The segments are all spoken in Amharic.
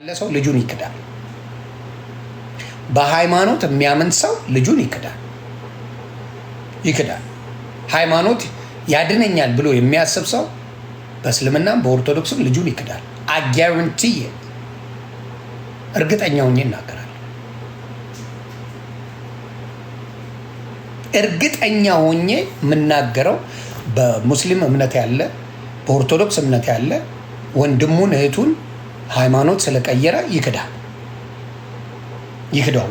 ለሰው ልጁን ይክዳል። በሃይማኖት የሚያምን ሰው ልጁን ይክዳል። ሃይማኖት ያድነኛል ብሎ የሚያስብ ሰው በእስልምናም በኦርቶዶክስም ልጁን ይክዳል። አጋራንቲ እርግጠኛ ሆኜ እናገራለሁ። እርግጠኛ ሆኜ የምናገረው በሙስሊም እምነት ያለ በኦርቶዶክስ እምነት ያለ ወንድሙን እህቱን ሃይማኖት ስለቀየረ ይክዳል።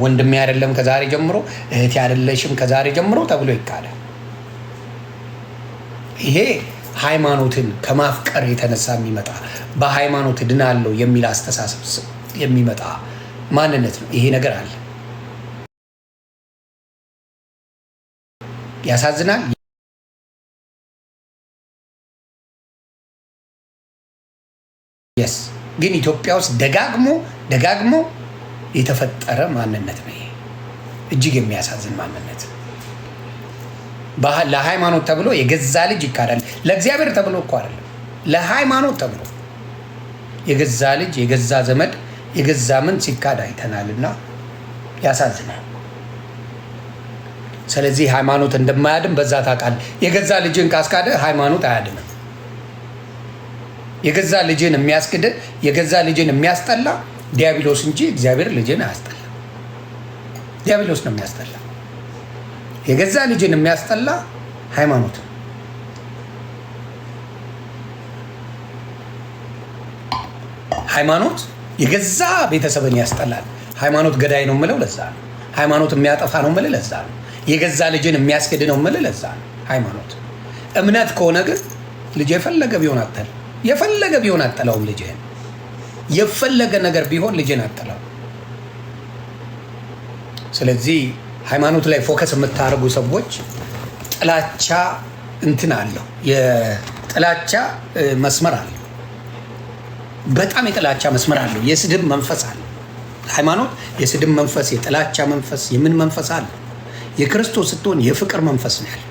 ወንድሜ አይደለም ከዛሬ ጀምሮ እህቴ አይደለሽም ከዛሬ ጀምሮ ተብሎ ይካዳል። ይሄ ሃይማኖትን ከማፍቀር የተነሳ የሚመጣ በሃይማኖት ድናለው የሚል አስተሳሰብ የሚመጣ ማንነት ነው። ይሄ ነገር አለ። ያሳዝናል። የስ ግን ኢትዮጵያ ውስጥ ደጋግሞ የተፈጠረ ማንነት ነው። ይሄ እጅግ የሚያሳዝን ማንነት። ለሃይማኖት ተብሎ የገዛ ልጅ ይካዳል። ለእግዚአብሔር ተብሎ እኮ አይደለም፣ ለሃይማኖት ተብሎ የገዛ ልጅ የገዛ ዘመድ የገዛ ምን ሲካድ አይተናልና ያሳዝናል። ስለዚህ ሃይማኖት እንደማያድን በዛ ታውቃለህ። የገዛ ልጅን ካስካደ ሃይማኖት አያድንም። የገዛ ልጅን የሚያስክድ የገዛ ልጅን የሚያስጠላ ዲያብሎስ እንጂ እግዚአብሔር ልጅን አያስጠላ። ዲያብሎስ ነው የሚያስጠላ። የገዛ ልጅን የሚያስጠላ ሃይማኖት ነው። ሃይማኖት የገዛ ቤተሰብን ያስጠላል። ሃይማኖት ገዳይ ነው የምለው ለዛ ነው። ሃይማኖት የሚያጠፋ ነው የምልህ ለዛ ነው። የገዛ ልጅን የሚያስክድ ነው የምልህ ለዛ ነው። ሃይማኖት እምነት ከሆነ ግን ልጅ የፈለገ ቢሆን አጠላውም። ልጅህን የፈለገ ነገር ቢሆን ልጅን አጠላው። ስለዚህ ሃይማኖት ላይ ፎከስ የምታደርጉ ሰዎች ጥላቻ እንትን አለው፣ የጥላቻ መስመር አለው። በጣም የጥላቻ መስመር አለው። የስድብ መንፈስ አለ። ሃይማኖት የስድብ መንፈስ፣ የጥላቻ መንፈስ፣ የምን መንፈስ አለ? የክርስቶስ ስትሆን የፍቅር መንፈስ ነው ያለ።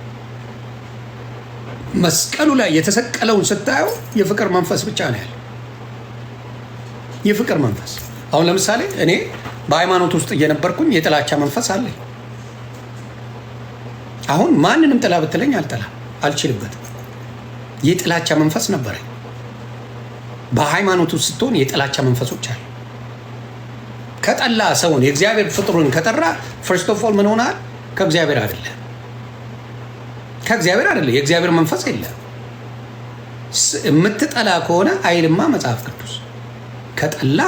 መስቀሉ ላይ የተሰቀለውን ስታየው የፍቅር መንፈስ ብቻ ነው ያለ። የፍቅር መንፈስ። አሁን ለምሳሌ እኔ በሃይማኖት ውስጥ እየነበርኩኝ የጥላቻ መንፈስ አለኝ። አሁን ማንንም ጥላ ብትለኝ አልችልበትም። የጥላቻ መንፈስ ነበረኝ። በሃይማኖት ውስጥ ስትሆን የጥላቻ መንፈሶች አሉ። ከጠላ ሰውን የእግዚአብሔር ፍጥሩን ከጠራ ፈርስት ኦፍ ኦል ምን ሆናል? ከእግዚአብሔር አይደለ። የእግዚአብሔር መንፈስ የለም። የምትጠላ ከሆነ አይልማ መጽሐፍ ቅዱስ። ከጠላ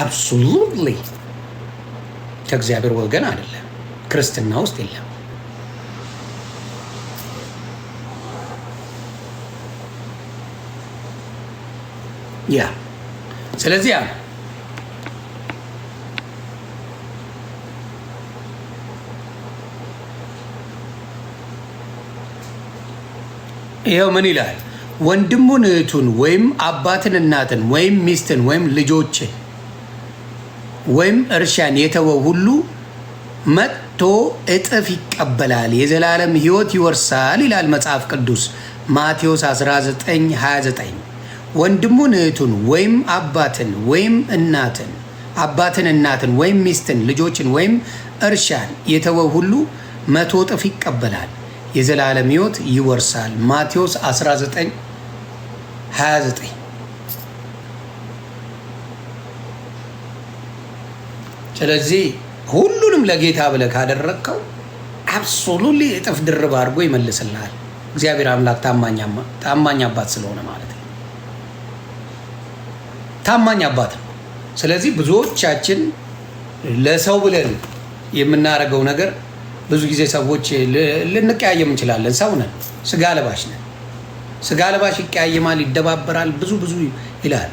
አብሶሉትሊ ከእግዚአብሔር ወገን አይደለም፣ ክርስትና ውስጥ የለም። ያ ስለዚህ ይኸው ምን ይላል? ወንድሙን እህቱን ወይም አባትን እናትን ወይም ሚስትን ወይም ልጆችን ወይም እርሻን የተወው ሁሉ መጥቶ እጥፍ ይቀበላል፣ የዘላለም ሕይወት ይወርሳል ይላል መጽሐፍ ቅዱስ ማቴዎስ 19:29። ወንድሙን እህቱን ወይም አባትን እናትን ወይም ሚስትን ልጆችን ወይም እርሻን የተወው ሁሉ 100 እጥፍ ይቀበላል፣ የዘላለም ሕይወት ይወርሳል። ማቴዎስ 19:29። ስለዚህ ሁሉንም ለጌታ ብለህ ካደረግከው አብሶሉትሊ እጥፍ ድርብ አድርጎ ይመልስልሃል። እግዚአብሔር አምላክ ታማኝ አባት ስለሆነ ማለት ነው። ታማኝ አባት ነው። ስለዚህ ብዙዎቻችን ለሰው ብለን የምናደርገው ነገር ብዙ ጊዜ ሰዎች ልንቀያየም እንችላለን። ሰው ነን፣ ስጋ ለባሽ ነን። ስጋ ለባሽ ይቀያየማል፣ ይደባበራል፣ ብዙ ይላል።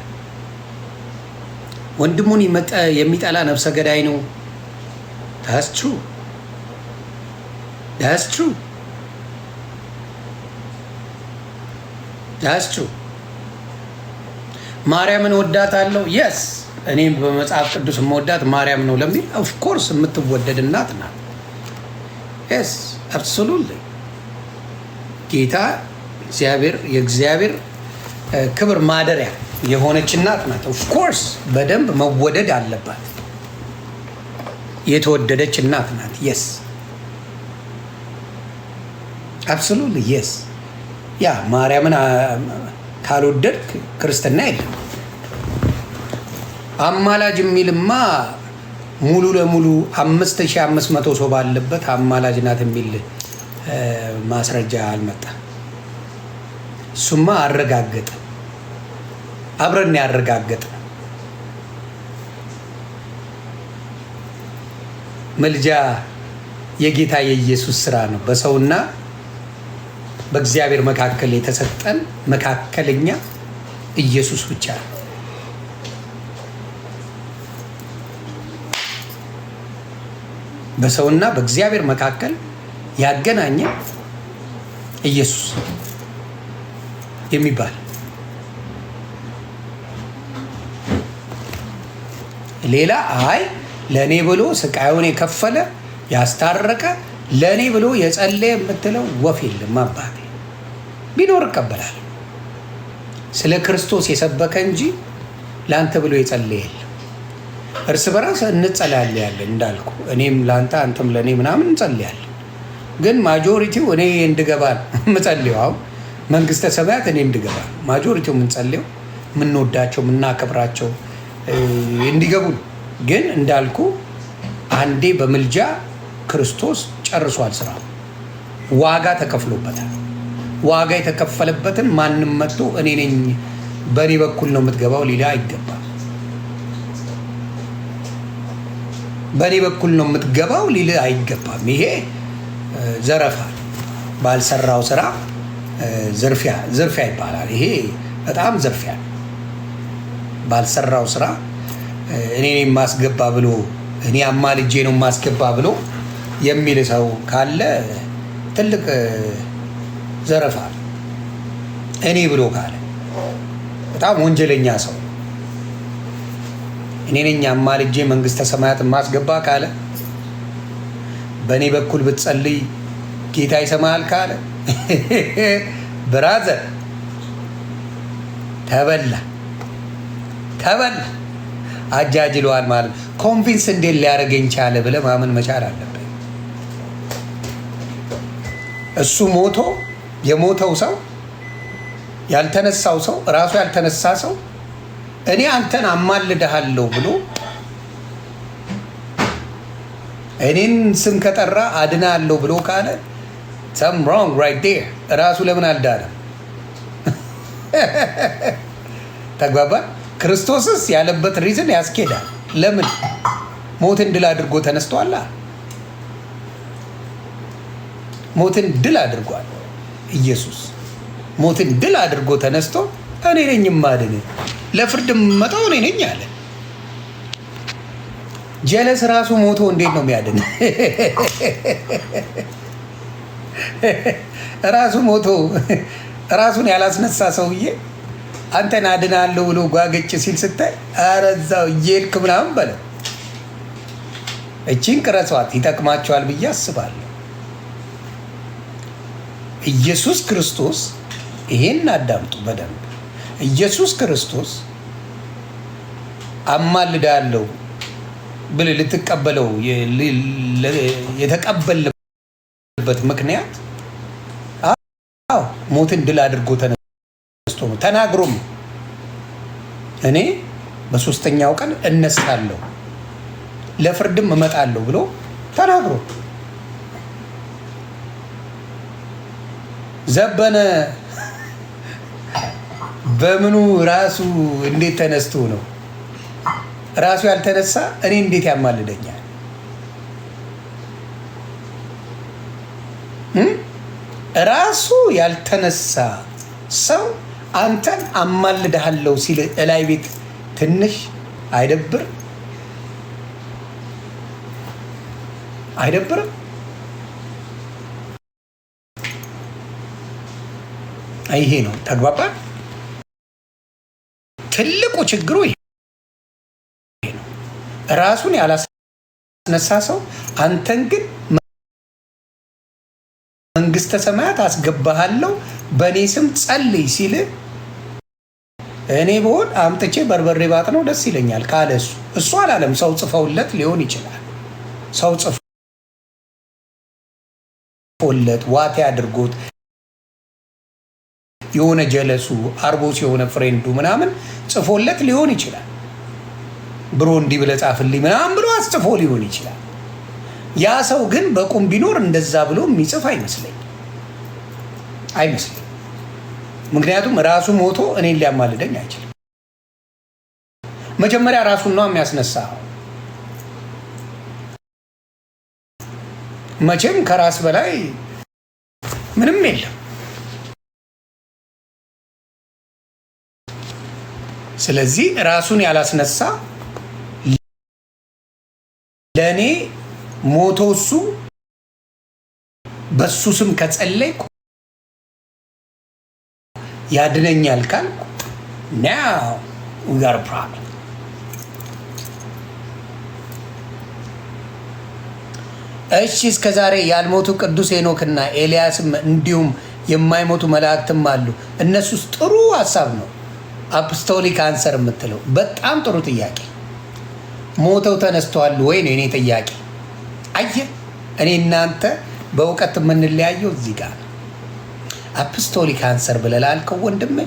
ወንድሙን የሚጠላ ነፍሰ ገዳይ ነው። That's true. ማርያምን ወዳታለሁ። የስ እኔም በመጽሐፍ ቅዱስ የምወዳት ማርያም ነው ለሚል ኦፍኮርስ የምትወደድ እናት ናት። የስ አብሶሉትሊ ጌታ የእግዚአብሔር ክብር ማደሪያ የሆነች እናት ናት። ኦፍኮርስ በደንብ መወደድ አለባት። የተወደደች እናት ናት። የስ አብሶሉትሊ የስ። ያ ማርያምን ካልወደድክ ክርስትና የለም። አማላጅ የሚልማ ሙሉ ለሙሉ 5500 ሰው ባለበት አማላጅ ናት የሚል ማስረጃ አልመጣም። እሱማ አረጋገጠ፣ አብረን ያረጋገጠ። መልጃ የጌታ የኢየሱስ ስራ ነው። በሰውና በእግዚአብሔር መካከል የተሰጠን መካከለኛ ኢየሱስ ብቻ ነው። በሰውና በእግዚአብሔር መካከል ያገናኘ ኢየሱስ የሚባል ሌላ አይ ለእኔ ብሎ ስቃዩን የከፈለ ያስታረቀ ለእኔ ብሎ የጸለየ የምትለው ወፍ የለም። አባቴ ቢኖር እቀበላለሁ። ስለ ክርስቶስ የሰበከ እንጂ ለአንተ ብሎ የጸለየ የለም። እርስ በራስ እንጸልያለን እንዳልኩ፣ እኔም ለአንተ አንተም ለእኔ ምናምን እንጸልያለን። ግን ማጆሪቲው እኔ እንድገባ የምጸልየው መንግስተ ሰማያት እኔ እንድገባ ማጆሪቲው የምንጸልየው የምንወዳቸው የምናከብራቸው እንዲገቡ። ግን እንዳልኩ አንዴ በምልጃ ክርስቶስ ጨርሷል ስራ። ዋጋ ተከፍሎበታል። ዋጋ የተከፈለበትን ማንም መጥቶ እኔ ነኝ በእኔ በኩል ነው የምትገባው ሊላ አይገባም። በእኔ በኩል ነው የምትገባው ሊል አይገባም። ይሄ ዘረፋ፣ ባልሰራው ስራ ዝርፊያ ይባላል። ይሄ በጣም ዝርፊያ። ባልሰራው ስራ እኔ የማስገባ ብሎ እኔ አማልጄ ነው የማስገባ ብሎ የሚል ሰው ካለ ትልቅ ዘረፋ። እኔ ብሎ ካለ በጣም ወንጀለኛ ሰው። እኔ ነኝ አማልጄ መንግስተ ሰማያት የማስገባ ካለ፣ በእኔ በኩል ብትጸልይ ጌታ ይሰማል ካለ ብራዘር ተበላ አጃጅለዋል ማለት። ኮንቪንስ እንዴት ሊያደርገኝ ቻለ ብለህ ማመን መቻል አለብህ። እሱ ሞቶ የሞተው ሰው ያልተነሳው ሰው ራሱ ያልተነሳ ሰው እኔ አንተን አማልድሃለሁ ብሎ እኔን ስም ከጠራ አድናለሁ ብሎ ካለ some wrong right there። ራሱ ለምን አልዳነም? ተግባባ። ክርስቶስስ ያለበት ሪዝን ያስኬዳል። ለምን? ሞትን ድል አድርጎ ተነስቷል። ሞትን ድል አድርጓል። ኢየሱስ ሞትን ድል አድርጎ ተነስቶ እኔ ነኝ የማድን፣ ለፍርድ የምመጣው እኔ ነኝ አለ። ጀለስ ራሱ ሞቶ እንዴት ነው የሚያድን? ራሱ ሞቶ ራሱን ያላስነሳ ሰውዬ አንተን አድናለሁ ብሎ ጓገጭ ሲል ስታይ ኧረ እዛው እየሄድክ ምናምን በለ። እቺን ቅረጿት፣ ይጠቅማቸዋል ብዬ አስባለሁ። ኢየሱስ ክርስቶስ ይሄን አዳምጡ በደንብ። ኢየሱስ ክርስቶስ አማልዳለሁ ብለህ ልትቀበለው የተቀበልበት ምክንያት ሞትን ድል አድርጎ ተነስቶ ነው። ተናግሮም እኔ በሶስተኛው ቀን እነሳለሁ ለፍርድም እመጣለሁ ብሎ ተናግሮ ዘበነ። በምኑ ራሱ እንዴት ተነስቶ ነው? ራሱ ያልተነሳ እኔ እንዴት ያማልደኛል? ራሱ ያልተነሳ ሰው አንተን አማልድሃለሁ ሲል እላይ ቤት ትንሽ አይደብር? አይደብርም? ይሄ ነው ተግባባ። ትልቁ ችግሩ ይሄ ነው። ራሱን ያላስነሳ ሰው አንተን ግን መንግስተ ሰማያት አስገባሃለሁ በእኔ ስም ጸልይ ሲል እኔ ብሆን አምጥቼ በርበሬ ባጥ ነው ደስ ይለኛል ካለ እሱ አላለም። ሰው ጽፈውለት ሊሆን ይችላል። ሰው ጽፎለት ዋቴ አድርጎት የሆነ ጀለሱ አርቦስ የሆነ ፍሬንዱ ምናምን ጽፎለት ሊሆን ይችላል። ብሮ እንዲህ ብለህ ጻፍልኝ ምናምን ብሎ አስጽፎ ሊሆን ይችላል። ያ ሰው ግን በቁም ቢኖር እንደዛ ብሎ የሚጽፍ አይመስለኝም። ምክንያቱም ራሱ ሞቶ እኔን ሊያማልደኝ አይችልም። መጀመሪያ ራሱን ነው የሚያስነሳው። መቼም ከራስ በላይ ምንም የለም። ስለዚህ ራሱን ያላስነሳ ለእኔ ሞቶ እሱ በሱ ስም ከጸለይኩ ያድነኛል ካልኩ now we got a problem። እሺ እስከዛሬ ያልሞቱ ቅዱስ ሄኖክና ኤልያስም እንዲሁም የማይሞቱ መላእክትም አሉ። እነሱስ ጥሩ ሀሳብ ነው። አፖስቶሊክ አንሰር የምትለው በጣም ጥሩ ጥያቄ። ሞተው ተነስተዋል ወይ ነው የኔ ጥያቄ። አየህ እኔ እናንተ በእውቀት የምንለያየው እዚህ ጋር ነው። አፖስቶሊክ አንሰር ብለህ ላልከው ወንድሜ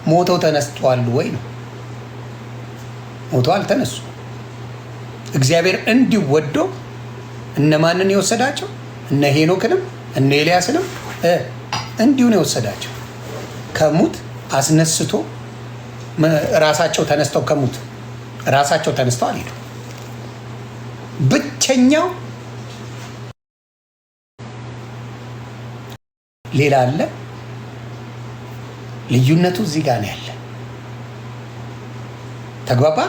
ሞተው ተነስተዋል ወይ ነው። ሞተው አልተነሱ። እግዚአብሔር እንዲሁ ወዶ እነማንን የወሰዳቸው? እነ ሄኖክንም እነ ኤልያስንም እንዲሁ ነው የወሰዳቸው። ከሙት አስነስቶ ራሳቸው ተነስተው ከሙት ራሳቸው ተነስተው አልሄዱ። ብቸኛው ሌላ አለ። ልዩነቱ እዚህ ጋር ነው ያለ። ተግባባ።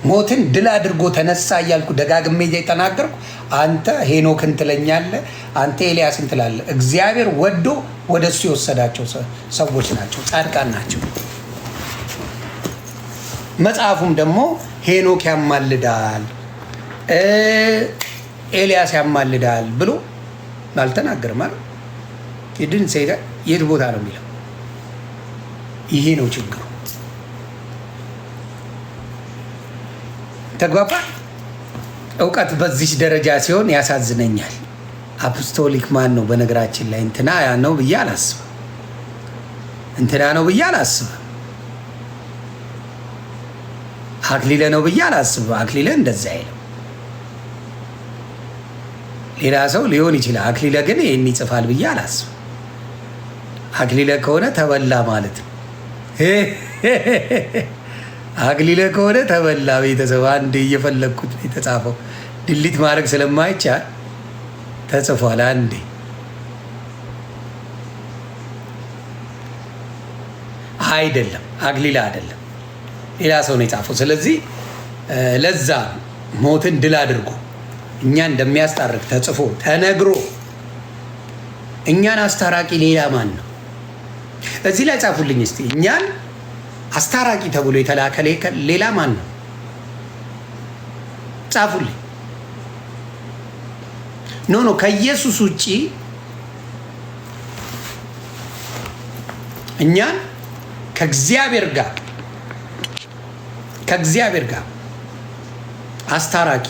ሞትን ድል አድርጎ ተነሳ እያልኩ ደጋግሜ እየተናገርኩ አንተ ሄኖክን ትለኛለህ፣ አንተ ኤልያስን ትላለህ። እግዚአብሔር ወዶ ወደሱ የወሰዳቸው ሰዎች ናቸው፣ ጻድቃን ናቸው። መጽሐፉም ደግሞ ሄኖክ ያማልዳል፣ ኤልያስ ያማልዳል ብሎ አልተናገርም አይደል? ይድን ሰይዳ የት ቦታ ነው የሚለው? ይሄ ነው ችግሩ። ተግባባ። እውቀት በዚህ ደረጃ ሲሆን ያሳዝነኛል። አፖስቶሊክ ማን ነው? በነገራችን ላይ እንትና ነው ብዬ አላስብም። እንትና ነው ብዬ አላስብም። አክሊለ ነው ብዬ አላስብም። አክሊለ እንደዛ አይልም። ሌላ ሰው ሊሆን ይችላል። አክሊለ ግን ይህን ይጽፋል ብዬ አላስብም። አክሊለ ከሆነ ተበላ ማለት ነው። አክሊለ ከሆነ ተበላ። ቤተሰብ አንድ እየፈለግኩት የተጻፈው ድሊት ማድረግ ስለማይቻል ተጽፏል። አንዴ አይደለም፣ አክሊለ አይደለም፣ ሌላ ሰው ነው የጻፈው። ስለዚህ ለዛ ሞትን ድል አድርጎ እኛ እንደሚያስታርቅ ተጽፎ ተነግሮ እኛን አስታራቂ ሌላ ማን ነው? እዚህ ላይ ጻፉልኝ እስቲ። እኛን አስታራቂ ተብሎ የተላከ ሌላ ማን ነው? ጻፉልኝ። ኖ ከኢየሱስ ውጪ እኛን ከእግዚአብሔር ጋር አስታራቂ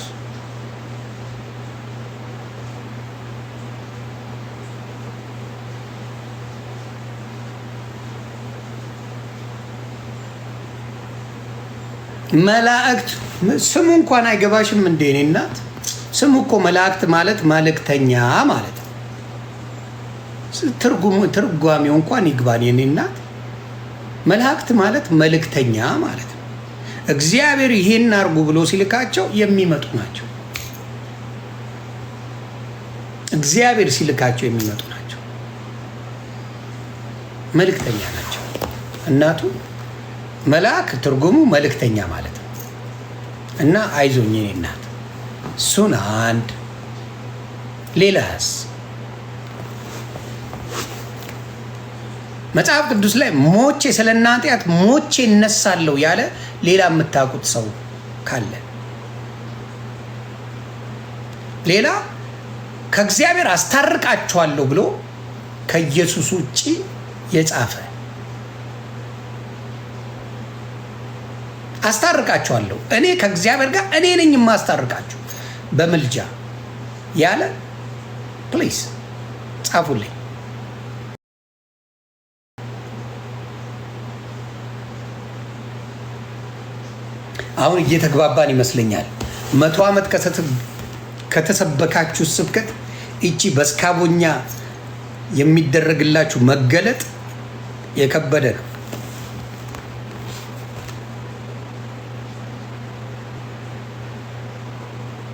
መላእክት ስሙ እንኳን አይገባሽም እንዴ? እኔ እናት ስሙ እኮ መላእክት ማለት መልእክተኛ ማለት ነው። ትርጓሜው እንኳን ይግባን የኔ እናት። መላእክት ማለት መልእክተኛ ማለት ነው። እግዚአብሔር ይሄን አርጉ ብሎ ሲልካቸው የሚመጡ ናቸው። እግዚአብሔር ሲልካቸው የሚመጡ ናቸው። መልእክተኛ ናቸው። እናቱ መልአክ ትርጉሙ መልእክተኛ ማለት ነው። እና አይዞኝ የኔ እናት እሱን አንድ ሌላስ መጽሐፍ ቅዱስ ላይ ሞቼ ስለ እናንተ ኃጢአት ሞቼ እነሳለሁ ያለ ሌላ የምታውቁት ሰው ካለ ሌላ ከእግዚአብሔር አስታርቃቸዋለሁ ብሎ ከኢየሱስ ውጪ የጻፈ አስታርቃችኋለሁ። እኔ ከእግዚአብሔር ጋር እኔ ነኝ የማስታርቃችሁ በምልጃ ያለ ፕሊዝ ጻፉልኝ። አሁን እየተግባባን ይመስለኛል። 100 ዓመት ከተሰበካችሁ ስብከት እቺ በስካቦኛ የሚደረግላችሁ መገለጥ የከበደ ነው።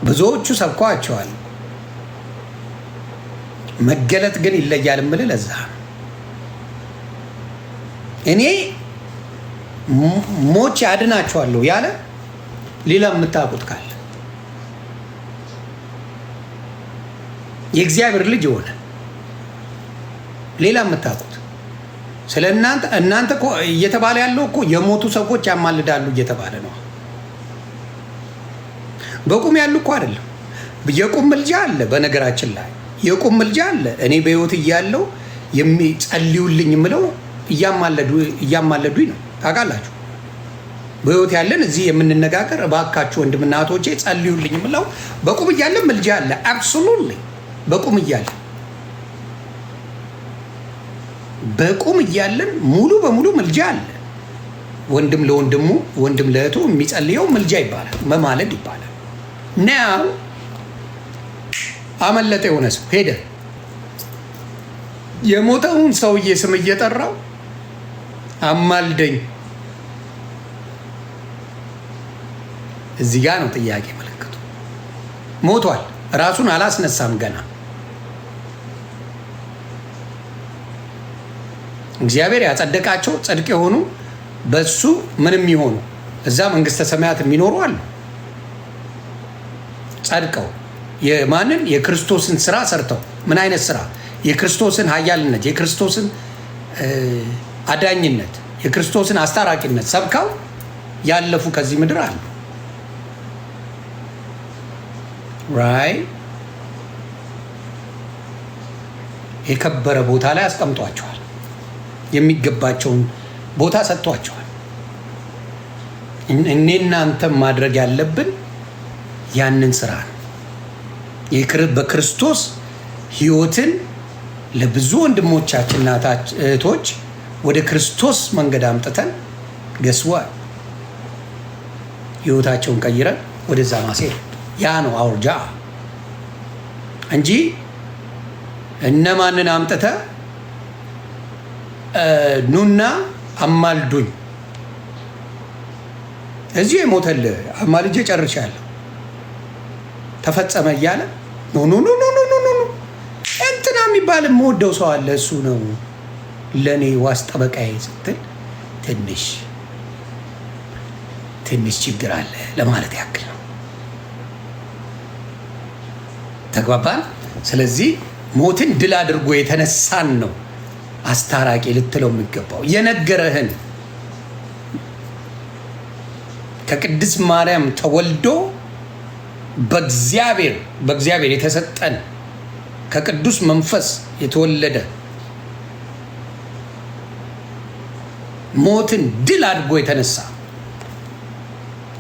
ብዙዎቹ ሰብከዋቸዋል። መገለጥ ግን ይለያል። የምልህ ለዛ እኔ ሞቼ አድናቸዋለሁ ያለ ሌላ የምታውቁት ካለ የእግዚአብሔር ልጅ የሆነ ሌላ የምታውቁት ስለ እናንተ እኮ እየተባለ ያለው እኮ የሞቱ ሰዎች ያማልዳሉ እየተባለ ነው። በቁም ያሉ እኮ አይደለም። የቁም ምልጃ አለ። በነገራችን ላይ የቁም ምልጃ አለ። እኔ በህይወት እያለሁ የሚጸልዩልኝ ምለው እያማለዱኝ ነው። ታውቃላችሁ፣ በህይወት ያለን እዚህ የምንነጋገር እባካችሁ ወንድምና እህቶቼ ጸልዩልኝ ምለው በቁም እያለን ምልጃ አለ። አብሶሉትሊ በቁም እያለን ሙሉ በሙሉ ምልጃ አለ። ወንድም ለወንድሙ ወንድም ለእህቱ የሚጸልየው ምልጃ ይባላል፣ መማለድ ይባላል። ናው አመለጠ። የሆነ ሰው ሄደ፣ የሞተውን ሰውዬ ስም እየጠራው አማልደኝ። እዚህ ጋር ነው ጥያቄ ምልክቱ። ሞቷል፣ ራሱን አላስነሳም ገና። እግዚአብሔር ያጸደቃቸው ጽድቅ የሆኑ በሱ ምንም ይሆኑ እዛ መንግስተ ሰማያት የሚኖሩ አሉ። ጸድቀው የማንን የክርስቶስን ስራ ሰርተው። ምን አይነት ስራ? የክርስቶስን ኃያልነት፣ የክርስቶስን አዳኝነት፣ የክርስቶስን አስታራቂነት ሰብከው ያለፉ ከዚህ ምድር አሉ። ራይ የከበረ ቦታ ላይ አስቀምጧቸዋል። የሚገባቸውን ቦታ ሰጥቷቸዋል። እኔ እናንተም ማድረግ ያለብን ያንን ስራ ነው። በክርስቶስ ህይወትን ለብዙ ወንድሞቻችንና እህቶች ወደ ክርስቶስ መንገድ አምጥተን ገስዋ ህይወታቸውን ቀይረን ወደዛ ማሴር፣ ያ ነው አውርጃ እንጂ እነማንን አምጥተ ኑና አማልዱኝ እዚህ የሞተልህ አማልጄ ጨርሻለሁ ተፈጸመ እያለ ኖ እንትና የሚባል የምወደው ሰው አለ፣ እሱ ነው ለእኔ ዋስ ጠበቃዬ ስትል ትንሽ ችግር አለ ለማለት ያክል ነው። ተግባባን? ስለዚህ ሞትን ድል አድርጎ የተነሳን ነው አስታራቂ ልትለው የሚገባው። የነገረህን ከቅድስት ማርያም ተወልዶ በእግዚአብሔር የተሰጠን ከቅዱስ መንፈስ የተወለደ ሞትን ድል አድርጎ የተነሳ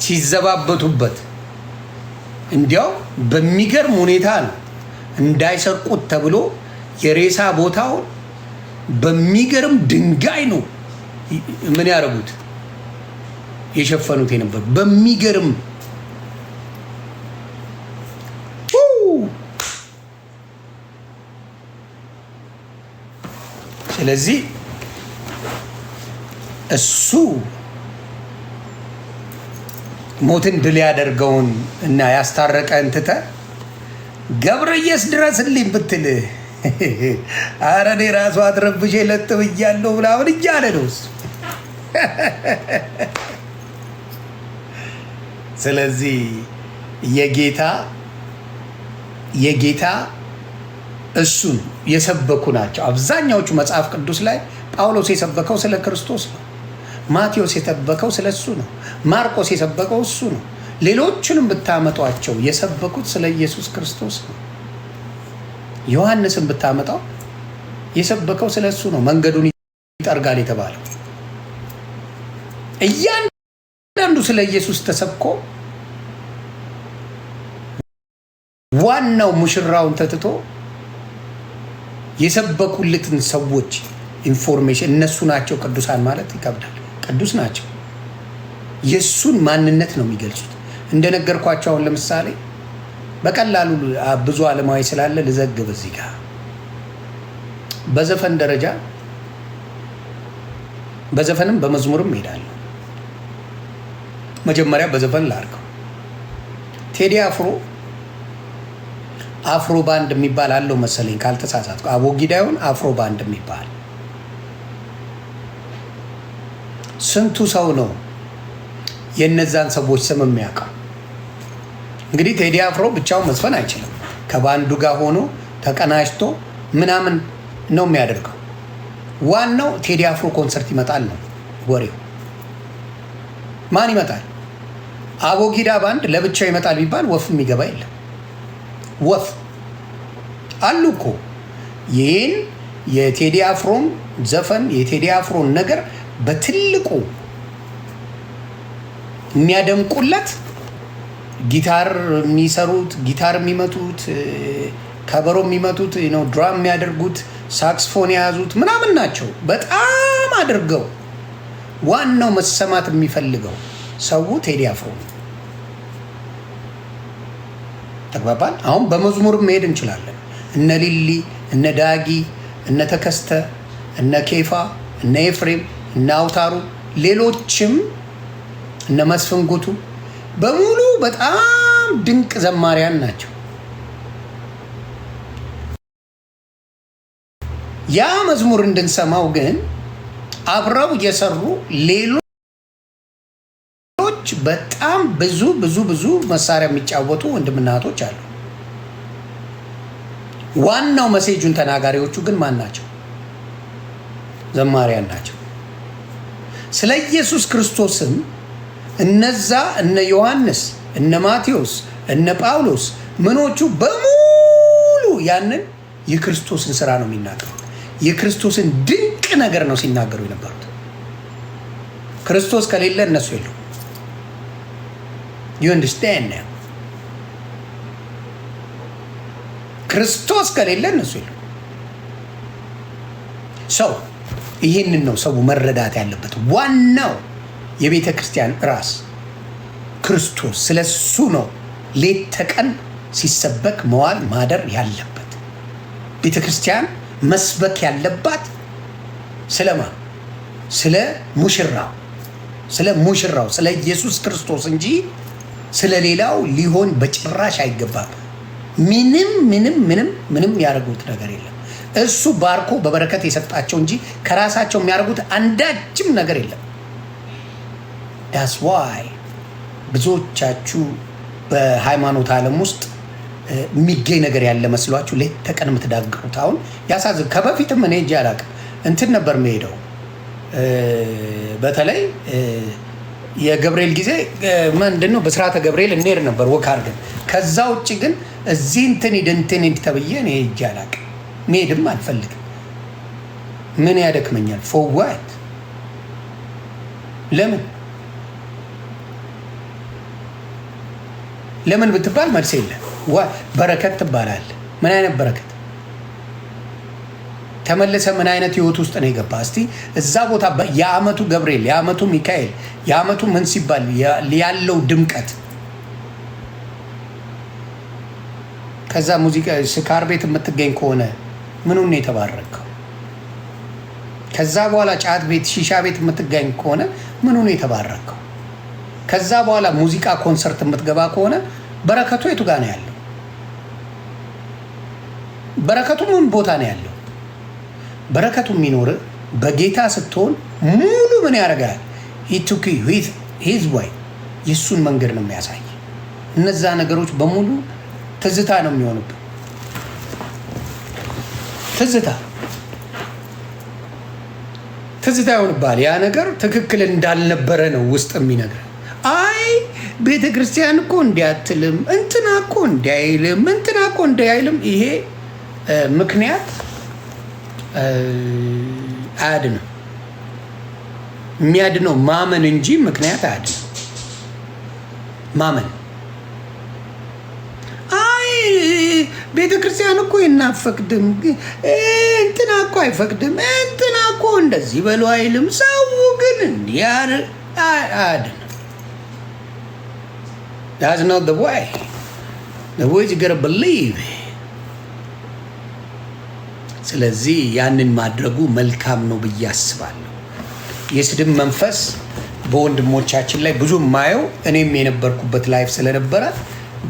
ሲዘባበቱበት እንዲያው በሚገርም ሁኔታ ነው እንዳይሰርቁት ተብሎ የሬሳ ቦታውን በሚገርም ድንጋይ ነው ምን ያደረጉት የሸፈኑት የነበር በሚገርም ስለዚህ እሱ ሞትን ድል ያደርገውን እና ያስታረቀን ትተህ ገብረየስ ድረስልኝ ብትል ኧረ እኔ ራሱ አትረብሼ ለጥ ብያለሁ ምናምን እያለ ነው እሱ። ስለዚህ የጌታ እሱን የሰበኩ ናቸው አብዛኛዎቹ። መጽሐፍ ቅዱስ ላይ ጳውሎስ የሰበከው ስለ ክርስቶስ ነው። ማቴዎስ የሰበከው ስለ እሱ ነው። ማርቆስ የሰበከው እሱ ነው። ሌሎቹንም ብታመጧቸው የሰበኩት ስለ ኢየሱስ ክርስቶስ ነው። ዮሐንስን ብታመጣው የሰበከው ስለ እሱ ነው። መንገዱን ይጠርጋል የተባለው እያንዳንዱ እያንዳንዱ ስለ ኢየሱስ ተሰብኮ ዋናው ሙሽራውን ተትቶ የሰበኩልትን ሰዎች ኢንፎርሜሽን እነሱ ናቸው ቅዱሳን ማለት ይከብዳል። ቅዱስ ናቸው። የሱን ማንነት ነው የሚገልጹት። እንደነገርኳቸው አሁን ለምሳሌ በቀላሉ ብዙ ዓለማዊ ስላለ ልዘግብ እዚህ ጋር በዘፈን ደረጃ በዘፈንም በመዝሙርም ሄዳለሁ። መጀመሪያ በዘፈን ላድርገው። ቴዲ አፍሮ ባንድ የሚባል አለው መሰለኝ ካልተሳሳትኩ። አቦጊዳዩን አፍሮ ባንድ የሚባል ስንቱ ሰው ነው የነዛን ሰዎች ስም የሚያውቀው? እንግዲህ ቴዲ አፍሮ ብቻውን መዝፈን አይችልም። ከባንዱ ጋር ሆኖ ተቀናጅቶ ምናምን ነው የሚያደርገው። ዋናው ቴዲ አፍሮ ኮንሰርት ይመጣል ነው ወሬው። ማን ይመጣል? አቦጊዳ ባንድ ለብቻው ይመጣል ቢባል ወፍ የሚገባ የለም። ወፍ አሉ እኮ ይህን የቴዲ አፍሮን ዘፈን የቴዲ አፍሮን ነገር በትልቁ የሚያደምቁለት ጊታር የሚሰሩት ጊታር የሚመቱት ከበሮ የሚመቱት ነው ድራም የሚያደርጉት ሳክስፎን የያዙት ምናምን ናቸው። በጣም አድርገው ዋናው መሰማት የሚፈልገው ሰው ቴዲ አፍሮ ነው። ተግባባን። አሁን በመዝሙር መሄድ እንችላለን። እነ ሊሊ፣ እነ ዳጊ፣ እነ ተከስተ፣ እነ ኬፋ፣ እነ ኤፍሬም፣ እነ አውታሩ፣ ሌሎችም እነ መስፍን ጉቱ በሙሉ በጣም ድንቅ ዘማሪያን ናቸው። ያ መዝሙር እንድንሰማው ግን አብረው እየሰሩ ሌሎች በጣም ብዙ መሳሪያ የሚጫወቱ ወንድምና እህቶች አሉ። ዋናው መሴጁን ተናጋሪዎቹ ግን ማን ናቸው? ዘማሪያን ናቸው። ስለ ኢየሱስ ክርስቶስም እነዛ እነ ዮሐንስ፣ እነ ማቴዎስ፣ እነ ጳውሎስ ምኖቹ በሙሉ ያንን የክርስቶስን ስራ ነው የሚናገሩት። የክርስቶስን ድንቅ ነገር ነው ሲናገሩ የነበሩት። ክርስቶስ ከሌለ እነሱ የሉ። you understand now? ክርስቶስ ከሌለ እነሱ የሉ። ሰው ይህንን ነው ሰው መረዳት ያለበት። ዋናው የቤተ ክርስቲያን ራስ ክርስቶስ፣ ስለሱ ነው ሌት ተቀን ሲሰበክ መዋል ማደር ያለበት። ቤተ ክርስቲያን መስበክ ያለባት ስለማ ስለ ሙሽራው ስለ ኢየሱስ ክርስቶስ እንጂ ስለ ሌላው ሊሆን በጭራሽ አይገባም። ምንም ያደረጉት ነገር የለም። እሱ ባርኮ በበረከት የሰጣቸው እንጂ ከራሳቸው የሚያደርጉት አንዳችም ነገር የለም። ዳስ ዋይ ብዙዎቻችሁ በሃይማኖት ዓለም ውስጥ የሚገኝ ነገር ያለ መስሏችሁ ሌት ተቀን የምትዳግሩት አሁን ያሳዝን። ከበፊትም እኔ እጅ አላውቅም እንትን ነበር የምሄደው። በተለይ የገብርኤል ጊዜ ምንድን ነው በስርዓተ ገብርኤል እንሄድ ነበር ወክ አድርገን። ከዛ ውጭ ግን እዚህ እንትን ተብዬ እኔ እጅ አላውቅም። መሄድም አልፈልግም። ምን ያደክመኛል? ፎዋት ለምን ብትባል መልስ የለም። በረከት ትባላል። ምን አይነት በረከት ተመለሰ? ምን አይነት ህይወት ውስጥ ነው የገባ? እስቲ እዛ ቦታ የአመቱ ገብርኤል፣ የአመቱ ሚካኤል፣ የአመቱ ምን ሲባል ያለው ድምቀት፣ ከዛ ሙዚቃ ስካር ቤት የምትገኝ ከሆነ ምኑን ነው የተባረከው? ከዛ በኋላ ጫት ቤት፣ ሺሻ ቤት የምትገኝ ከሆነ ምኑን ነው የተባረከው? ከዛ በኋላ ሙዚቃ ኮንሰርት የምትገባ ከሆነ በረከቱ የቱ ጋር ነው ያለው? በረከቱ ምን ቦታ ነው ያለው? በረከቱ የሚኖር በጌታ ስትሆን ሙሉ ምን ያደርጋል? ሂቱኪ ሂዝ ወይ የሱን መንገድ ነው የሚያሳይ። እነዛ ነገሮች በሙሉ ትዝታ ነው የሚሆኑብን። ትዝታ ይሆንባል። ያ ነገር ትክክል እንዳልነበረ ነው ውስጥ የሚነግር። አይ ቤተ ክርስቲያን እኮ እንዲያትልም እንትና እኮ እንዲያይልም እንትና እኮ እንዲያይልም። ይሄ ምክንያት አያድነው። የሚያድነው ማመን እንጂ ምክንያት አያድነው። ማመን። አይ ቤተ ክርስቲያን እኮ ይናፈቅድም እንትና እኮ አይፈቅድም እንትና እኮ እንደዚህ በሉ አይልም። ሰው ግን እንዲያር አይደለም። That's not the way. The way you gotta believe. ስለዚህ ያንን ማድረጉ መልካም ነው ብዬ አስባለሁ። የስድብ መንፈስ በወንድሞቻችን ላይ ብዙ ማየው እኔም የነበርኩበት ላይፍ ስለነበረ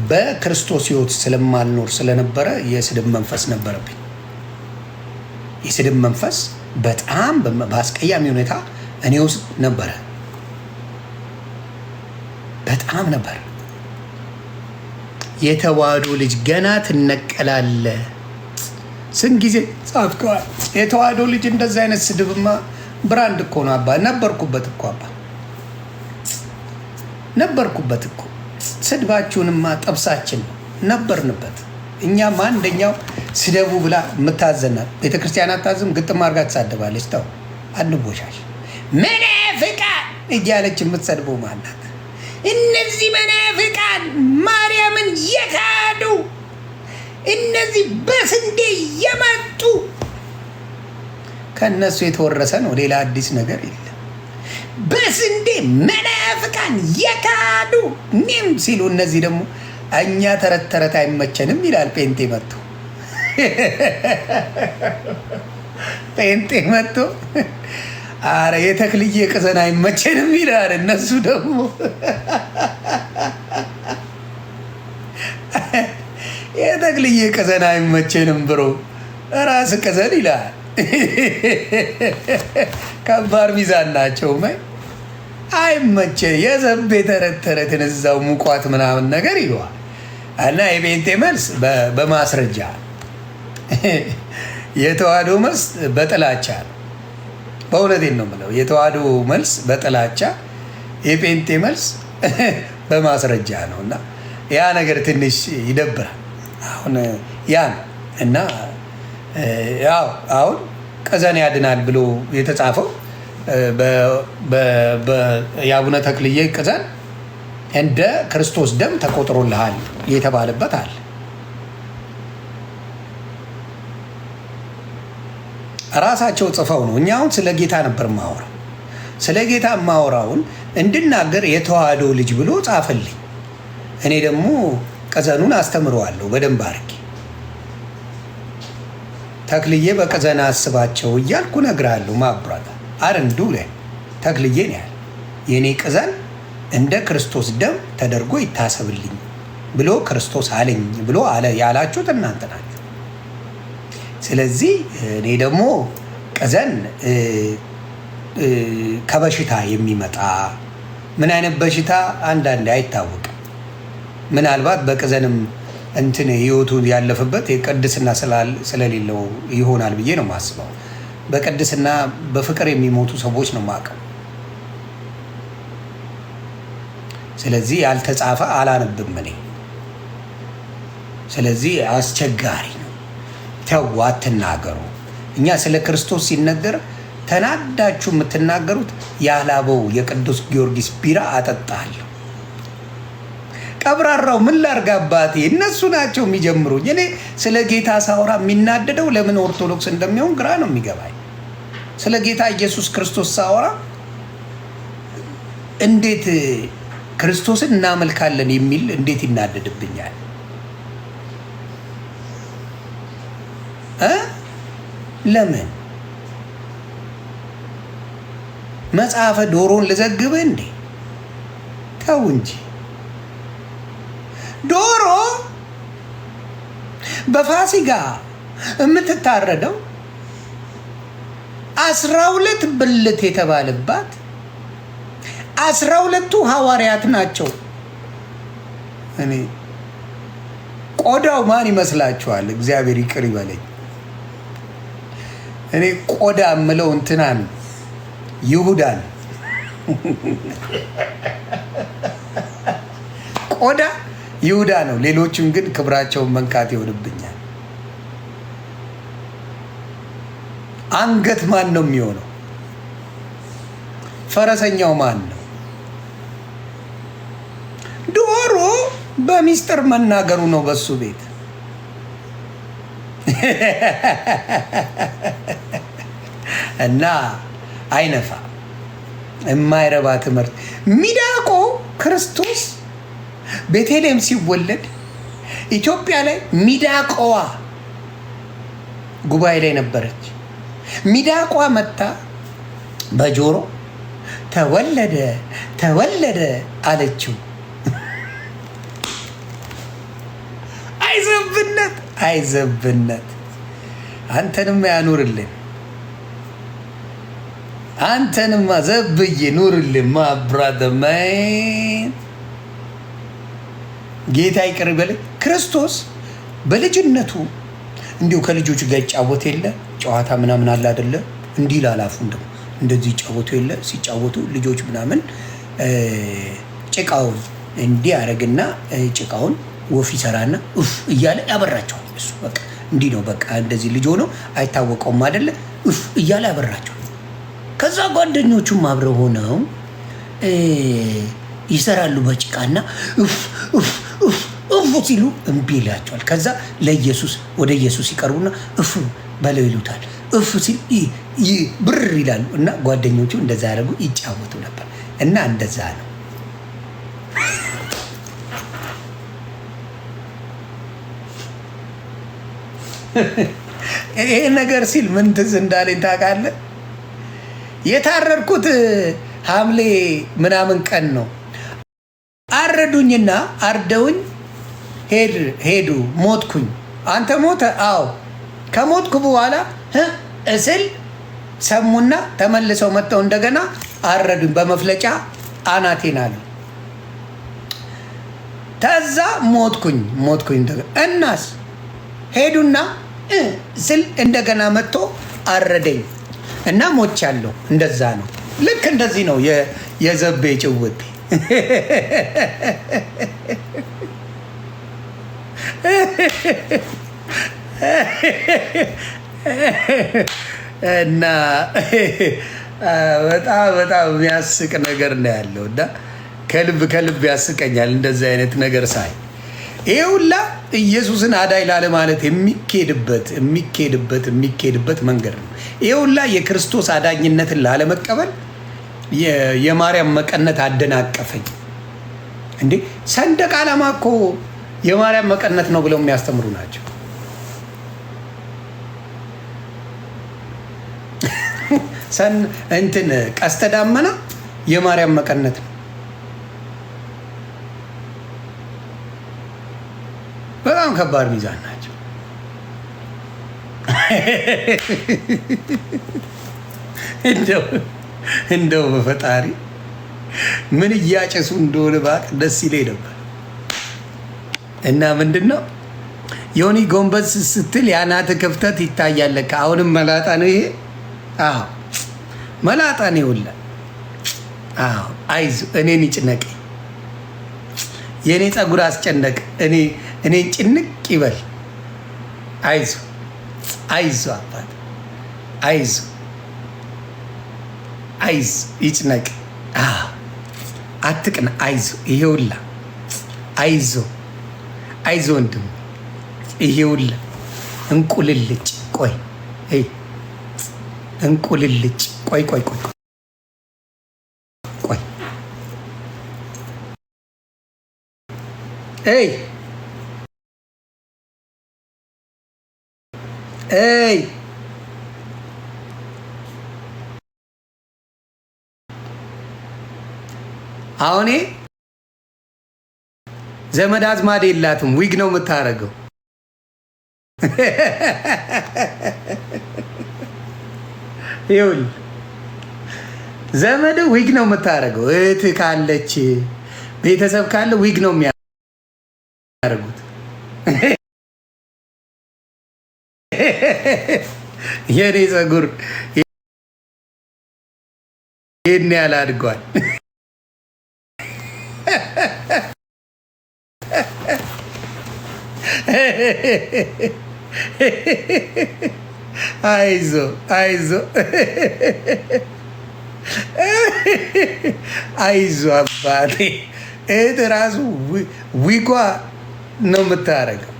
በክርስቶስ ሕይወት ስለማልኖር ስለነበረ የስድብ መንፈስ ነበረብኝ። የስድብ መንፈስ በጣም በአስቀያሚ ሁኔታ እኔ ውስጥ ነበረ። በጣም ነበር። የተዋህዶ ልጅ ገና ትነቀላለ። ስንት ጊዜ ጻፍከዋል። የተዋህዶ ልጅ እንደዛ አይነት ስድብማ ብራንድ እኮ ነው አባ። ነበርኩበት እኮ አባ፣ ነበርኩበት እኮ። ስድባችሁንማ ጠብሳችን ነበርንበት። እኛም አንደኛው ስደቡ ብላ የምታዘናል ቤተክርስቲያን አታዝም፣ ግጥም አድርጋ ትሳደባለች። ተው አንቦሻሽ። መናፍቃን እያለች የምትሰድበው ማናት? እነዚህ መናፍቃን ማርያምን የካዱ እነዚህ በስንዴ የመጡ ከነሱ የተወረሰ ነው። ሌላ አዲስ ነገር የለም። በስንዴ መናፍቃን የካዱ እኔም ሲሉ እነዚህ ደግሞ እኛ ተረት ተረት አይመቸንም ይላል ጴንጤ መጥቶ ጴንጤ መጥቶ አረ የተክልዬ ቅዘን አይመቸንም ይላል። እነሱ ደግሞ የተክልዬ ቅዘን አይመቸንም ብሮ ራስ ቅዘን ይላል። ከባድ ሚዛን ናቸው። አይመቸ የዘቤ ተረት ተረትን እዛው ሙቋት ምናምን ነገር ይለዋል። እና የጴንጤ መልስ በማስረጃ የተዋህዶ መልስ በጥላቻ ነው። በእውነቴን ነው የምለው። የተዋህዶ መልስ በጥላቻ፣ የጴንጤ መልስ በማስረጃ ነው። እና ያ ነገር ትንሽ ይደብራል። አሁን ያ ነው እና ያው አሁን ቅዘን ያድናል ብሎ የተጻፈው የአቡነ ተክልዬ ቅዘን እንደ ክርስቶስ ደም ተቆጥሮልሃል የተባለበት አለ። ራሳቸው ጽፈው ነው። እኛ አሁን ስለ ጌታ ነበር ማወራው። ስለ ጌታ ማወራውን እንድናገር የተዋህዶ ልጅ ብሎ ጻፈልኝ። እኔ ደግሞ ቅዘኑን አስተምረዋለሁ በደንብ አድርጌ። ተክልዬ በቅዘን አስባቸው እያልኩ እነግርሃለሁ። ማብራታ አረንዱ ላይ ተክልዬ ነው ያለ። የኔ ቅዘን እንደ ክርስቶስ ደም ተደርጎ ይታሰብልኝ ብሎ ክርስቶስ አለኝ ብሎ አለ ያላችሁት እናንተ ናችሁ። ስለዚህ እኔ ደግሞ ቅዘን ከበሽታ የሚመጣ ምን አይነት በሽታ አንዳንዴ አይታወቅም። ምናልባት በቅዘንም እንትን ህይወቱ ያለፈበት የቅድስና ስለሌለው ይሆናል ብዬ ነው የማስበው። በቅድስና በፍቅር የሚሞቱ ሰዎች ነው የማውቀው። ስለዚህ ያልተጻፈ አላነብም እኔ። ስለዚህ አስቸጋሪ ነው። ተው አትናገሩ። እኛ ስለ ክርስቶስ ሲነገር ተናዳችሁ የምትናገሩት ያላበው የቅዱስ ጊዮርጊስ ቢራ አጠጣለሁ። ቀብራራው ምን ላድርግ አባቴ፣ እነሱ ናቸው የሚጀምሩኝ። እኔ ስለ ጌታ ሳወራ የሚናደደው ለምን ኦርቶዶክስ እንደሚሆን ግራ ነው የሚገባኝ። ስለ ጌታ ኢየሱስ ክርስቶስ ሳወራ እንዴት ክርስቶስን እናመልካለን የሚል እንዴት ይናደድብኛል? ለምን መጽሐፈ ዶሮን ልዘግብ እንዴ? ተው እንጂ። ዶሮ በፋሲጋ የምትታረደው 12 ብልት የተባለባት 12ቱ ሐዋርያት ናቸው። እኔ ቆዳው ማን ይመስላችኋል? እግዚአብሔር ይቅር ይበለኝ። እኔ ቆዳ የምለው እንትናን ይሁዳን ቆዳ ይሁዳ ነው። ሌሎችም ግን ክብራቸውን መንካት ይሆንብኛል። አንገት ማን ነው የሚሆነው? ፈረሰኛው ማን ነው? ዶሮ በሚስጥር መናገሩ ነው በሱ ቤት። እና አይነፋ የማይረባ ትምህርት ሚዳቆ ክርስቶስ ቤተልሔም ሲወለድ ኢትዮጵያ ላይ ሚዳቆዋ ጉባኤ ላይ ነበረች። ሚዳቋ መታ በጆሮ ተወለደ ተወለደ አለችው። አይዘብነት አይዘብነት። አንተንም ያኑርልን፣ አንተንም ዘብዬ ኑርልን። ማብራደመን ጌታ ይቅር ይበለኝ። ክርስቶስ በልጅነቱ እንዲሁ ከልጆች ጋር ይጫወት የለ ጨዋታ ምናምን አለ አይደለ? እንዲህ ላላፉ እንደው እንደዚህ ይጫወቱ የለ ሲጫወቱ ልጆች ምናምን ጭቃውን እንዲህ ያደርግና ጭቃውን ወፍ ይሰራና ኡፍ እያለ ያበራቸዋል። እሱ በቃ እንዲህ ነው። በቃ እንደዚህ ልጅ ሆኖ አይታወቀውም አይደለ? ኡፍ እያለ ያበራቸዋል። ከዛ ጓደኞቹም አብረው ሆነው ይሰራሉ በጭቃና ኡፍ ኡፍ ኡፍ ኡፍ ሲሉ እምቢ ይላቸዋል። ከዛ ለኢየሱስ ወደ ኢየሱስ ይቀርቡና እፍ በለው ይሉታል። እፍ ሲል ብር ይላሉ እና ጓደኞቹ እንደዛ ያደርጉ ይጫወቱ ነበር። እና እንደዛ ነው። ይሄ ነገር ሲል ምን ትዝ እንዳለኝ ታውቃለህ? የታረድኩት ሐምሌ ምናምን ቀን ነው። አረዱኝና አርደውኝ ሄዱ። ሞትኩኝ። አንተ ሞተ? አዎ። ከሞትኩ በኋላ እስል ሰሙና ተመልሰው መጥተው እንደገና አረዱኝ በመፍለጫ አናቴን አሉ። ተዛ ሞትኩኝ። እናስ ሄዱና ስል እንደገና መጥቶ አረደኝ እና ሞቻለሁ። እንደዛ ነው። ልክ እንደዚህ ነው የዘቤ ጭውቴ። እና በጣም የሚያስቅ ነገር ነው ያለው እና ከልብ ያስቀኛል እንደዚህ አይነት ነገር ሳይ። ይሄ ሁላ ኢየሱስን አዳኝ ላለማለት የሚኬድበት መንገድ ነው። ይሄ ሁላ የክርስቶስ አዳኝነትን ላለመቀበል የማርያም መቀነት አደናቀፈኝ። እንዴ ሰንደቅ ዓላማ እኮ የማርያም መቀነት ነው ብለው የሚያስተምሩ ናቸው። እንትን ቀስተ ዳመና የማርያም መቀነት ነው። በጣም ከባድ ሚዛን ናቸው። እንደው በፈጣሪ ምን እያጨሱ እንደሆነ ባቅ ደስ ይለኝ ነበር። እና ምንድን ነው ዮኒ ጎንበስ ስትል የአናት ክፍተት ይታያል። አሁንም መላጣ ነው ይሄ። አዎ መላጣ ነው ይውላ። አዎ አይዞ እኔን ይጭነቀኝ። የኔ ጸጉር አስጨነቅ። እኔን ጭንቅ ይበል። አይዞ አባት አይዞ ይጭነቅ። አትቅና። አይዞ ይሄውላ። አይዞ ወንድም ይሄውላ። እንቁልልጭ ቆይ እንቁልልጭ ቆይ አሁኔ ዘመድ አዝማድ የላትም። ዊግ ነው የምታረገው። ይኸውልህ ዘመድ ዊግ ነው የምታረገው። እህት ካለች ቤተሰብ ካለ ዊግ ነው የሚያደርጉት። የኔ ጸጉር ይህን ያህል አድጓል። አይዞ አባቴ እህት ራሱ ዊጓ ነው የምታደርገው።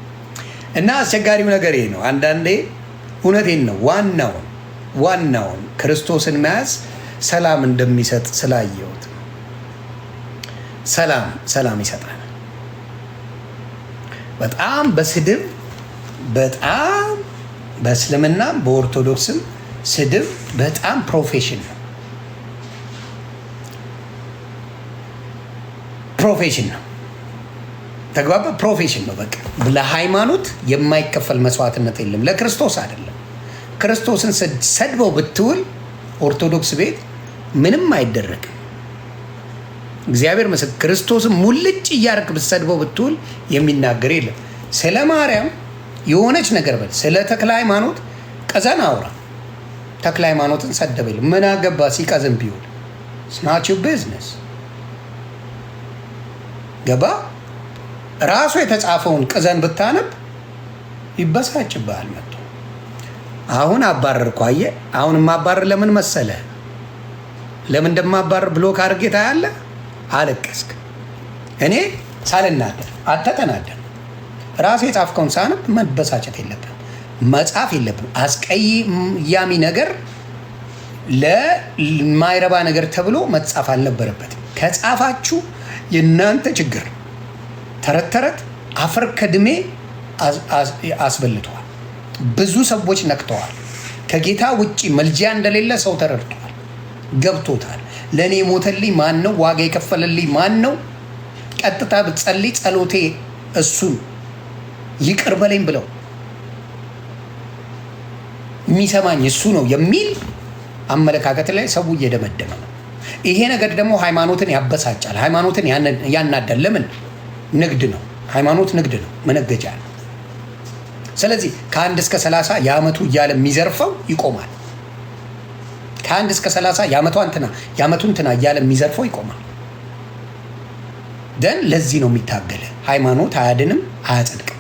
እና አስቸጋሪው ነገር ይሄ ነው። አንዳንዴ እውነቴን ነው ዋናውን ክርስቶስን መያዝ ሰላም እንደሚሰጥ ስላየሁት ነው። ሰላም ይሰጣል። በጣም በስድብ በጣም በእስልምናም በኦርቶዶክስም ስድብ በጣም ፕሮፌሽን ነው። ተግባባ። ፕሮፌሽን ነው በቃ። ለሃይማኖት የማይከፈል መስዋዕትነት የለም። ለክርስቶስ አይደለም። ክርስቶስን ሰድበው ብትውል ኦርቶዶክስ ቤት ምንም አይደረግም። እግዚአብሔር ምስክር። ክርስቶስን ሙልጭ እያደረግ ብትሰድበው ብትውል የሚናገር የለም። ስለ ማርያም የሆነች ነገር በል፣ ስለ ተክለ ሃይማኖት ቀዘን አውራ። ተክለ ሃይማኖትን ሰደበ የለም። ምን አገባ ሲቀዝን ቢውል? ስናች ቢዝነስ ገባ። ራሱ የተጻፈውን ቅዘን ብታነብ ይበሳጭብሃል መጥቶ። አሁን አባረርኩ። አየህ፣ አሁን የማባረር ለምን መሰለ? ለምን እንደማባረር ብሎክ አድርጌ ታያለህ። አለቀስክ። እኔ ሳልናደር አተጠናደር ራሴ የጻፍከውን ሳነብ መበሳጨት የለብን፣ መጻፍ የለብን። አስቀያሚ ነገር ለማይረባ ነገር ተብሎ መጻፍ አልነበረበትም። ከጻፋችሁ የእናንተ ችግር። ተረት አፈር ከድሜ አስበልተዋል። ብዙ ሰዎች ነክተዋል። ከጌታ ውጭ መልጃ እንደሌለ ሰው ተረድቷል፣ ገብቶታል። ለእኔ የሞተልኝ ማን ነው? ዋጋ የከፈለልኝ ማን ነው? ቀጥታ ብትጸልይ ጸሎቴ እሱን ይቅር በለኝ ብለው የሚሰማኝ እሱ ነው የሚል አመለካከት ላይ ሰው እየደመደመ ነው። ይሄ ነገር ደግሞ ሃይማኖትን ያበሳጫል፣ ሃይማኖትን ያናዳል። ለምን? ንግድ ነው። ሃይማኖት ንግድ ነው፣ መነገጃ ነው። ስለዚህ ከ1 እስከ 30 የዓመቱ እያለ የሚዘርፈው ይቆማል። ከ1 እስከ 30 የዓመቱ እንትና እያለ የሚዘርፈው ይቆማል። ደን ለዚህ ነው የሚታገለ። ሃይማኖት አያድንም፣ አያጸድቅም።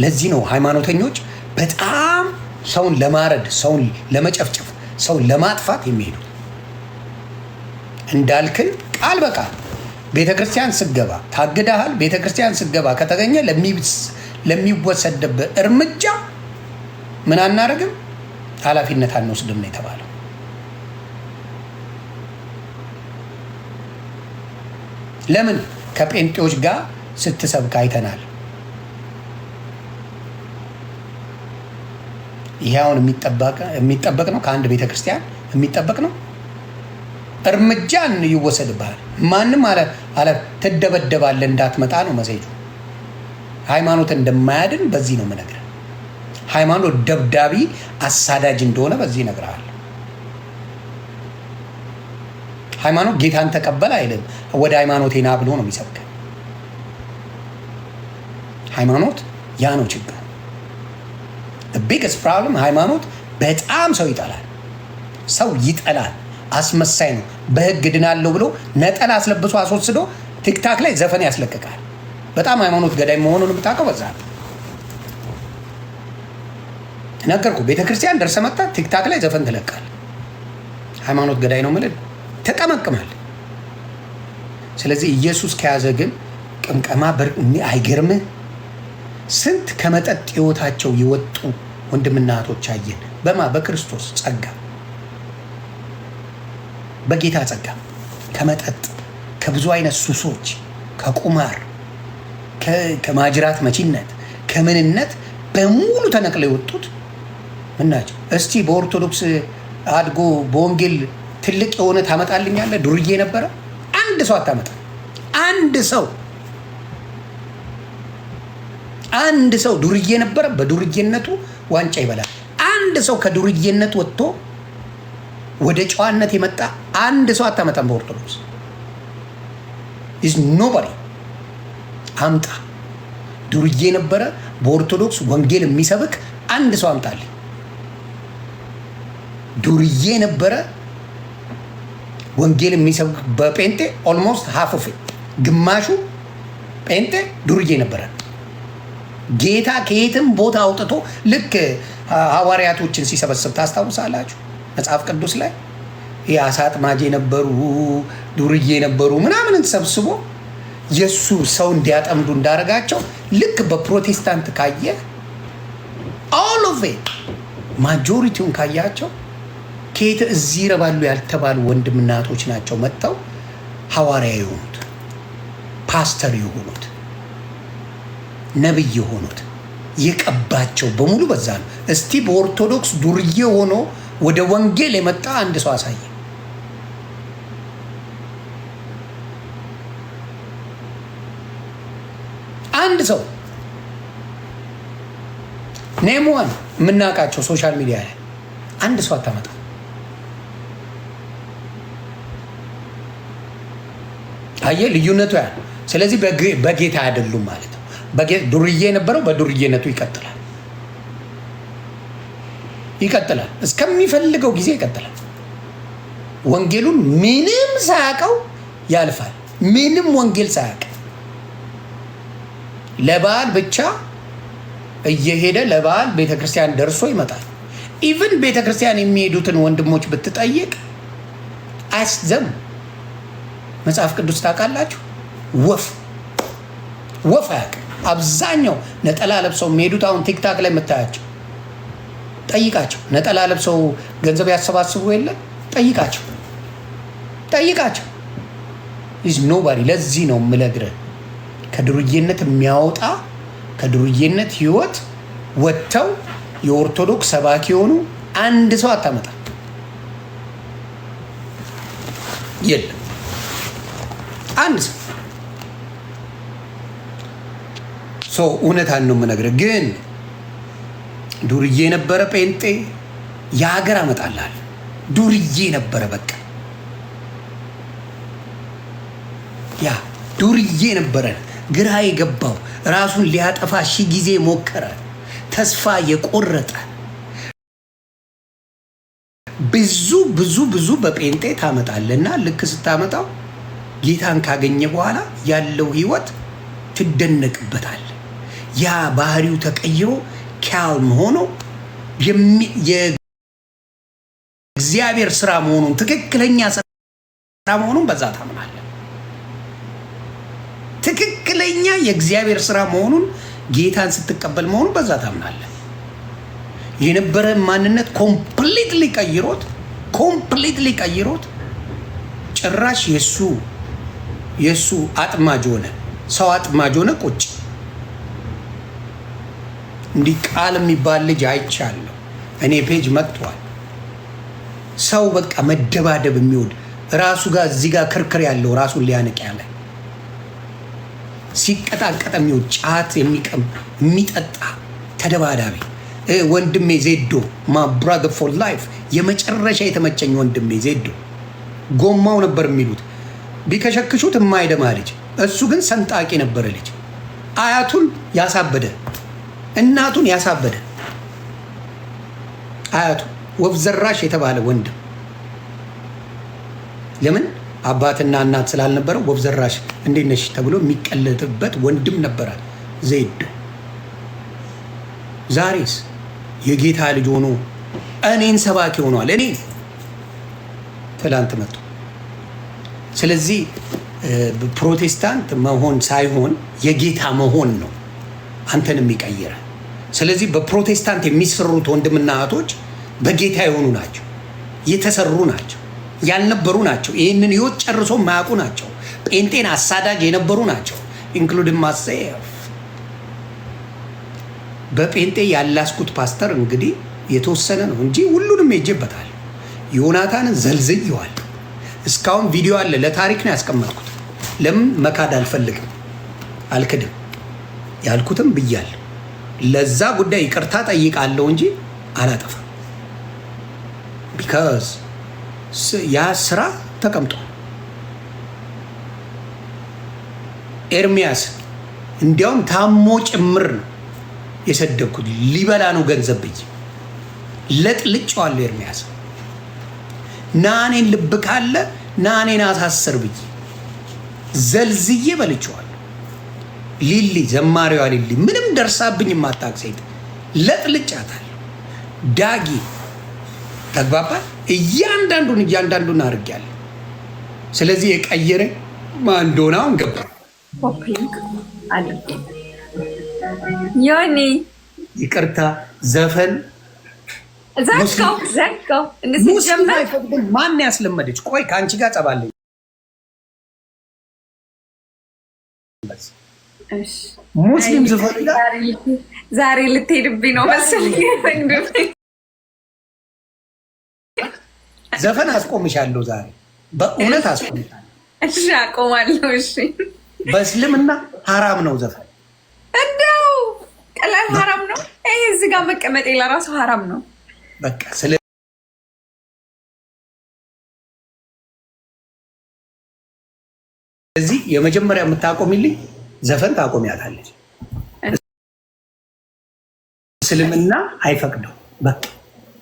ለዚህ ነው ሃይማኖተኞች በጣም ሰውን ለማረድ፣ ሰውን ለመጨፍጨፍ፣ ሰውን ለማጥፋት የሚሄዱ። እንዳልክን ቃል በቃል ቤተ ክርስቲያን ስገባ ታግዳሃል። ቤተ ክርስቲያን ስገባ ከተገኘ ለሚወሰድብህ እርምጃ ምን አናደርግም፣ ኃላፊነት አንወስድም ነው የተባለው። ለምን? ከጴንጤዎች ጋር ስትሰብክ አይተናል። ይሄ አሁን የሚጠበቅ ነው፣ ከአንድ ቤተ ክርስቲያን የሚጠበቅ ነው። እርምጃን ይወሰድብሃል። ማንም አለ ትደበደባለህ እንዳትመጣ ነው መሴጁ። ሃይማኖት እንደማያድን በዚህ ነው የምነግርህ። ሃይማኖት ደብዳቢ አሳዳጅ እንደሆነ በዚህ እነግርሃለሁ። ሃይማኖት ጌታን ተቀበል አይልም፣ ወደ ሃይማኖቴ ና ብሎ ነው የሚሰብክ። ሃይማኖት ያ ነው ችግሩ። ቢግስት ፕሮብለም ሃይማኖት በጣም ሰው ይጠላል። አስመሳይ ነው። በህግ ድናለሁ ብሎ ነጠላ አስለብሶ አስወስዶ ቲክታክ ላይ ዘፈን ያስለቅቃል። በጣም ሃይማኖት ገዳይ መሆኑን የምታውቀው በዛ ነው። ነገርኩ። ቤተክርስቲያን ደርሰ መጣ ቲክታክ ላይ ዘፈን ትለቃል። ሃይማኖት ገዳይ ነው ማለት ተቀመቅማል። ስለዚህ ኢየሱስ ከያዘ ግን ቅምቀማ አይገርምህ? ስንት ከመጠጥ ህይወታቸው የወጡ ወንድምና እህቶች አየን። በክርስቶስ ጸጋ፣ በጌታ ጸጋ ከመጠጥ ከብዙ አይነት ሱሶች፣ ከቁማር፣ ከማጅራት መቺነት፣ ከምንነት በሙሉ ተነቅለው የወጡት ምናቸው? እስቲ በኦርቶዶክስ አድጎ በወንጌል ትልቅ የሆነ ታመጣልኛለህ? ዱርዬ ነበረ? አንድ ሰው አታመጣ። አንድ ሰው ዱርዬ ነበረ፣ በዱርዬነቱ ዋንጫ ይበላል። አንድ ሰው ከዱርዬነት ወጥቶ ወደ ጨዋነት የመጣ አንድ ሰው አታመጣም። በኦርቶዶክስ ኢዝ ኖባዲ አምጣ። ዱርዬ ነበረ በኦርቶዶክስ ወንጌል የሚሰብክ አንድ ሰው አምጣልኝ። ዱርዬ ነበረ ወንጌል የሚሰብክ በጴንጤ ኦልሞስት ሃፍ ኦፍ ግማሹ ጴንጤ ዱርዬ ነበረ። ጌታ ከየትም ቦታ አውጥቶ ልክ ሐዋርያቶችን ሲሰበስብ ታስታውሳላችሁ? መጽሐፍ ቅዱስ ላይ የአሳ አጥማጅ የነበሩ ዱርዬ የነበሩ ምናምን ሰብስቦ የእሱ ሰው እንዲያጠምዱ እንዳደረጋቸው ልክ በፕሮቴስታንት ካየ ኦል ኦፍ ኢት ማጆሪቲውን ካያቸው ከየት እዚህ ይረባሉ ያልተባሉ ወንድምና እህቶች ናቸው መጥተው ሐዋርያ የሆኑት ፓስተር የሆኑት ነብይ የሆኑት የቀባቸው በሙሉ በዛ ነው። እስቲ በኦርቶዶክስ ዱርዬ ሆኖ ወደ ወንጌል የመጣ አንድ ሰው አሳየ። አንድ ሰው ኔሞን የምናውቃቸው ሶሻል ሚዲያ ላይ አንድ ሰው አታመጣ። አየ ልዩነቱ ያ። ስለዚህ በጌታ አይደሉም ማለት ነው። ዱርዬ የነበረው በዱርዬነቱ ይቀጥላል እስከሚፈልገው ጊዜ ይቀጥላል። ወንጌሉን ምንም ሳያውቀው ያልፋል። ምንም ወንጌል ሳያውቅ ለበዓል ብቻ እየሄደ ለበዓል ቤተክርስቲያን ደርሶ ይመጣል። ኢቭን ቤተክርስቲያን የሚሄዱትን ወንድሞች ብትጠይቅ አያስዘም። መጽሐፍ ቅዱስ ታውቃላችሁ? ወፍ አያውቅም። አብዛኛው ነጠላ ለብሰው የሚሄዱት አሁን ቲክታክ ላይ የምታያቸው ጠይቃቸው። ነጠላ ለብሰው ገንዘብ ያሰባስቡ የለ ጠይቃቸው ኢዝ ኖባዲ። ለዚህ ነው የምነግርህ ከዱርዬነት የሚያወጣ ከዱርዬነት ህይወት ወጥተው የኦርቶዶክስ ሰባኪ የሆኑ አንድ ሰው አታመጣ። የለም አንድ ሰው እውነታን ነው የምነግርህ። ግን ዱርዬ ነበረ ጴንጤ የሀገር አመጣልሃል። ዱርዬ ነበረ በቃ ያ ዱርዬ ነበረ። ግራ የገባው ራሱን ሊያጠፋ ሺህ ጊዜ ሞከረ። ተስፋ የቆረጠ ብዙ በጴንጤ ታመጣለና ልክ ስታመጣው ጌታን ካገኘ በኋላ ያለው ህይወት ትደነቅበታል። ያ ባህሪው ተቀይሮ ካልም ሆኖ የእግዚአብሔር ስራ መሆኑን ትክክለኛ ስራ መሆኑን በዛ ታምናለህ። ትክክለኛ የእግዚአብሔር ስራ መሆኑን ጌታን ስትቀበል መሆኑን በዛ ታምናለህ። የነበረ ማንነት ኮምፕሊትሊ ቀይሮት ጭራሽ የሱ አጥማጅ ሆነ። ሰው አጥማጅ ሆነ። ቁጭ እንዲህ ቃል የሚባል ልጅ አይቻለሁ እኔ ፔጅ መጥቷል። ሰው በቃ መደባደብ የሚወድ ራሱ ጋር እዚህ ጋር ክርክር ያለው ራሱን ሊያነቅ ያለ ሲቀጣቀጥ የሚወድ ጫት የሚቀም የሚጠጣ ተደባዳቢ ወንድሜ ዜዶ ማ ብራዘር ፎር ላይፍ የመጨረሻ የተመቸኝ ወንድሜ ዜዶ ጎማው ነበር የሚሉት ቢከሸክሹት የማይደማ ልጅ። እሱ ግን ሰንጣቂ ነበረ ልጅ። አያቱን ያሳበደ እናቱን ያሳበደ አያቱ ወፍ ዘራሽ የተባለ ወንድም። ለምን አባትና እናት ስላልነበረው ወፍ ዘራሽ እንዴት ነሽ ተብሎ የሚቀለጥበት ወንድም ነበረ ዜዶ። ዛሬስ የጌታ ልጅ ሆኖ እኔን ሰባኪ ሆኗል። እኔ ትላንት መጥቶ ስለዚህ ፕሮቴስታንት መሆን ሳይሆን የጌታ መሆን ነው አንተን የሚቀይረ። ስለዚህ በፕሮቴስታንት የሚሰሩት ወንድምና እህቶች በጌታ የሆኑ ናቸው፣ የተሰሩ ናቸው፣ ያልነበሩ ናቸው፣ ይህንን ህይወት ጨርሶ የማያውቁ ናቸው፣ ጴንጤን አሳዳጅ የነበሩ ናቸው። ኢንክሉዲንግ ማሴፍ በጴንጤ ያላስኩት ፓስተር እንግዲህ የተወሰነ ነው እንጂ ሁሉንም ሄጄበታል። ዮናታንን ዘልዝየዋል። እስካሁን ቪዲዮ አለ፣ ለታሪክ ነው ያስቀመጥኩት። ለምን መካድ አልፈልግም፣ አልክድም፣ ያልኩትም ብያለሁ። ለዛ ጉዳይ ይቅርታ ጠይቃለሁ እንጂ አላጠፋም። ቢካዝ ያ ስራ ተቀምጧል። ኤርሚያስ እንዲያውም ታሞ ጭምር ነው የሰደብኩት። ሊበላ ነው ገንዘብ ብዬ ለጥልጬዋለሁ። ኤርሚያስ ናኔን ልብ ካለ ናኔን አሳስር ብዬ ዘልዝዬ በልቼዋለሁ። ሊሊ ዘማሪዋ ሊሊ ምንም ደርሳብኝ የማታውቅ ሴት ለጥልጫታለሁ። ዳጊ ተግባባል። እያንዳንዱን አድርጌያለሁ። ስለዚህ የቀየረ ማን እንደሆነ አሁን ገባ። ዮኒ ይቅርታ ዘፈን ዘጋው ማን ያስለመደች? ቆይ ከአንቺ ጋር ጸባለኝ። ሙስሊም ዘፈን ዛሬ ልትሄድብኝ ነው መሰለኝ። ዘፈን አስቆምሻለሁ ዛሬ በእውነት አስቆምሻለሁ። እሺ አቆማለሁ። እሺ በእስልምና ሀራም ነው ዘፈን። እንደው ቀላል ሀራም ነው። ይሄ እዚህ ጋር መቀመጤ ለራሱ ሀራም ነው። በቃ ስለዚህ የመጀመሪያ የምታቆሚልኝ ዘፈን ታቆሚያታለች። እስልምና አይፈቅደው። በቃ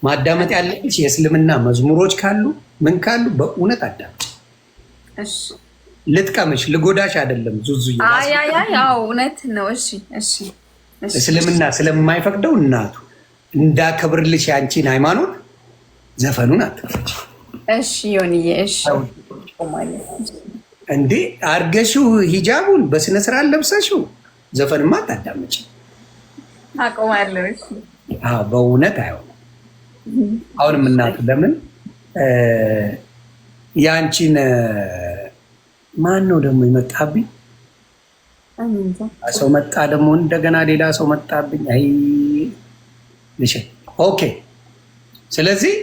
ማዳመጥ ያለብሽ የእስልምና መዝሙሮች ካሉ ምን ካሉ በእውነት አዳምጪ። እሺ ልጥቀምሽ፣ ልጎዳሽ አይደለም ዙዙ። ያው እውነት ነው። እሺ እሺ እስልምና ስለማይፈቅደው እናቱ እንዳከብርልሽ ያንቺን ሃይማኖት ዘፈኑን አትፈች። እሺ ዮኒዬ፣ እሺ እንዴ አርገሽው ሂጃቡን በስነ ስርዓት ለብሰሽው ዘፈንማ አታዳምጪ። አቆማለሁ። እሺ በእውነት አይሆንም። አሁንም እናቱ ለምን ያንቺን ማን ነው ደግሞ ይመጣብኝ? ሰው መጣ ደግሞ እንደገና ሌላ ሰው መጣብኝ። አይ ልሽ ኦኬ። ስለዚህ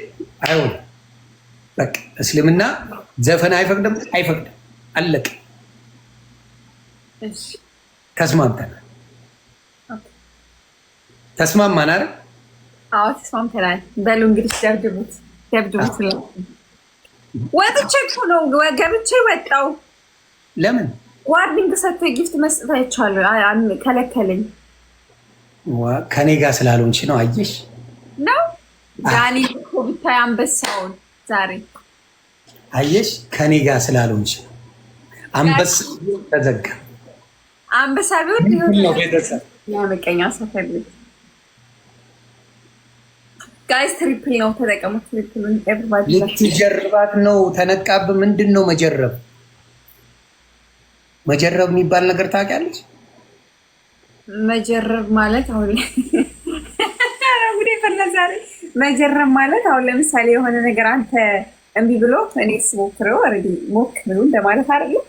አይሆንም። በቃ እስልምና ዘፈን አይፈቅድም፣ አይፈቅድም። አለቀ። እሺ ተስማምተናል። ተስማማን አይደል? አዎ ተስማምተናል። በሉ እንግዲህ ደብድቡት። ወጥቼ እኮ ነው ገብቼ ወጣው። ለምን ዋርኒንግ ሰጥቶ ጊፍት መስጠት አይቻልም፣ ከለከለኝ። ከኔ ጋር ስላልሆንሽ ነው። አየሽ ነው ዳኒ እኮ ብታይ አንበሳውን ዛሬ አየሽ፣ ከኔ ጋር ስላልሆንሽ አንበሳ ተዘጋ። አንበሳ ቢሆን ነው ቤተሰብ ያመቀኛ ሰፈር ጋይስ ትሪፕል ነው ተጠቀሙት። ትሪፕሉን ኤቭሪባዲ ልትጀርባት ነው። ተነቃብ ምንድን ነው መጀረብ? መጀረብ የሚባል ነገር ታውቂያለሽ? መጀረብ ማለት አሁን ዛሬ መጀረብ ማለት አሁን ለምሳሌ የሆነ ነገር አንተ እምቢ ብሎ እኔ ስሞክረው ኦልሬዲ ሞክሩ እንደማለት አይደለም።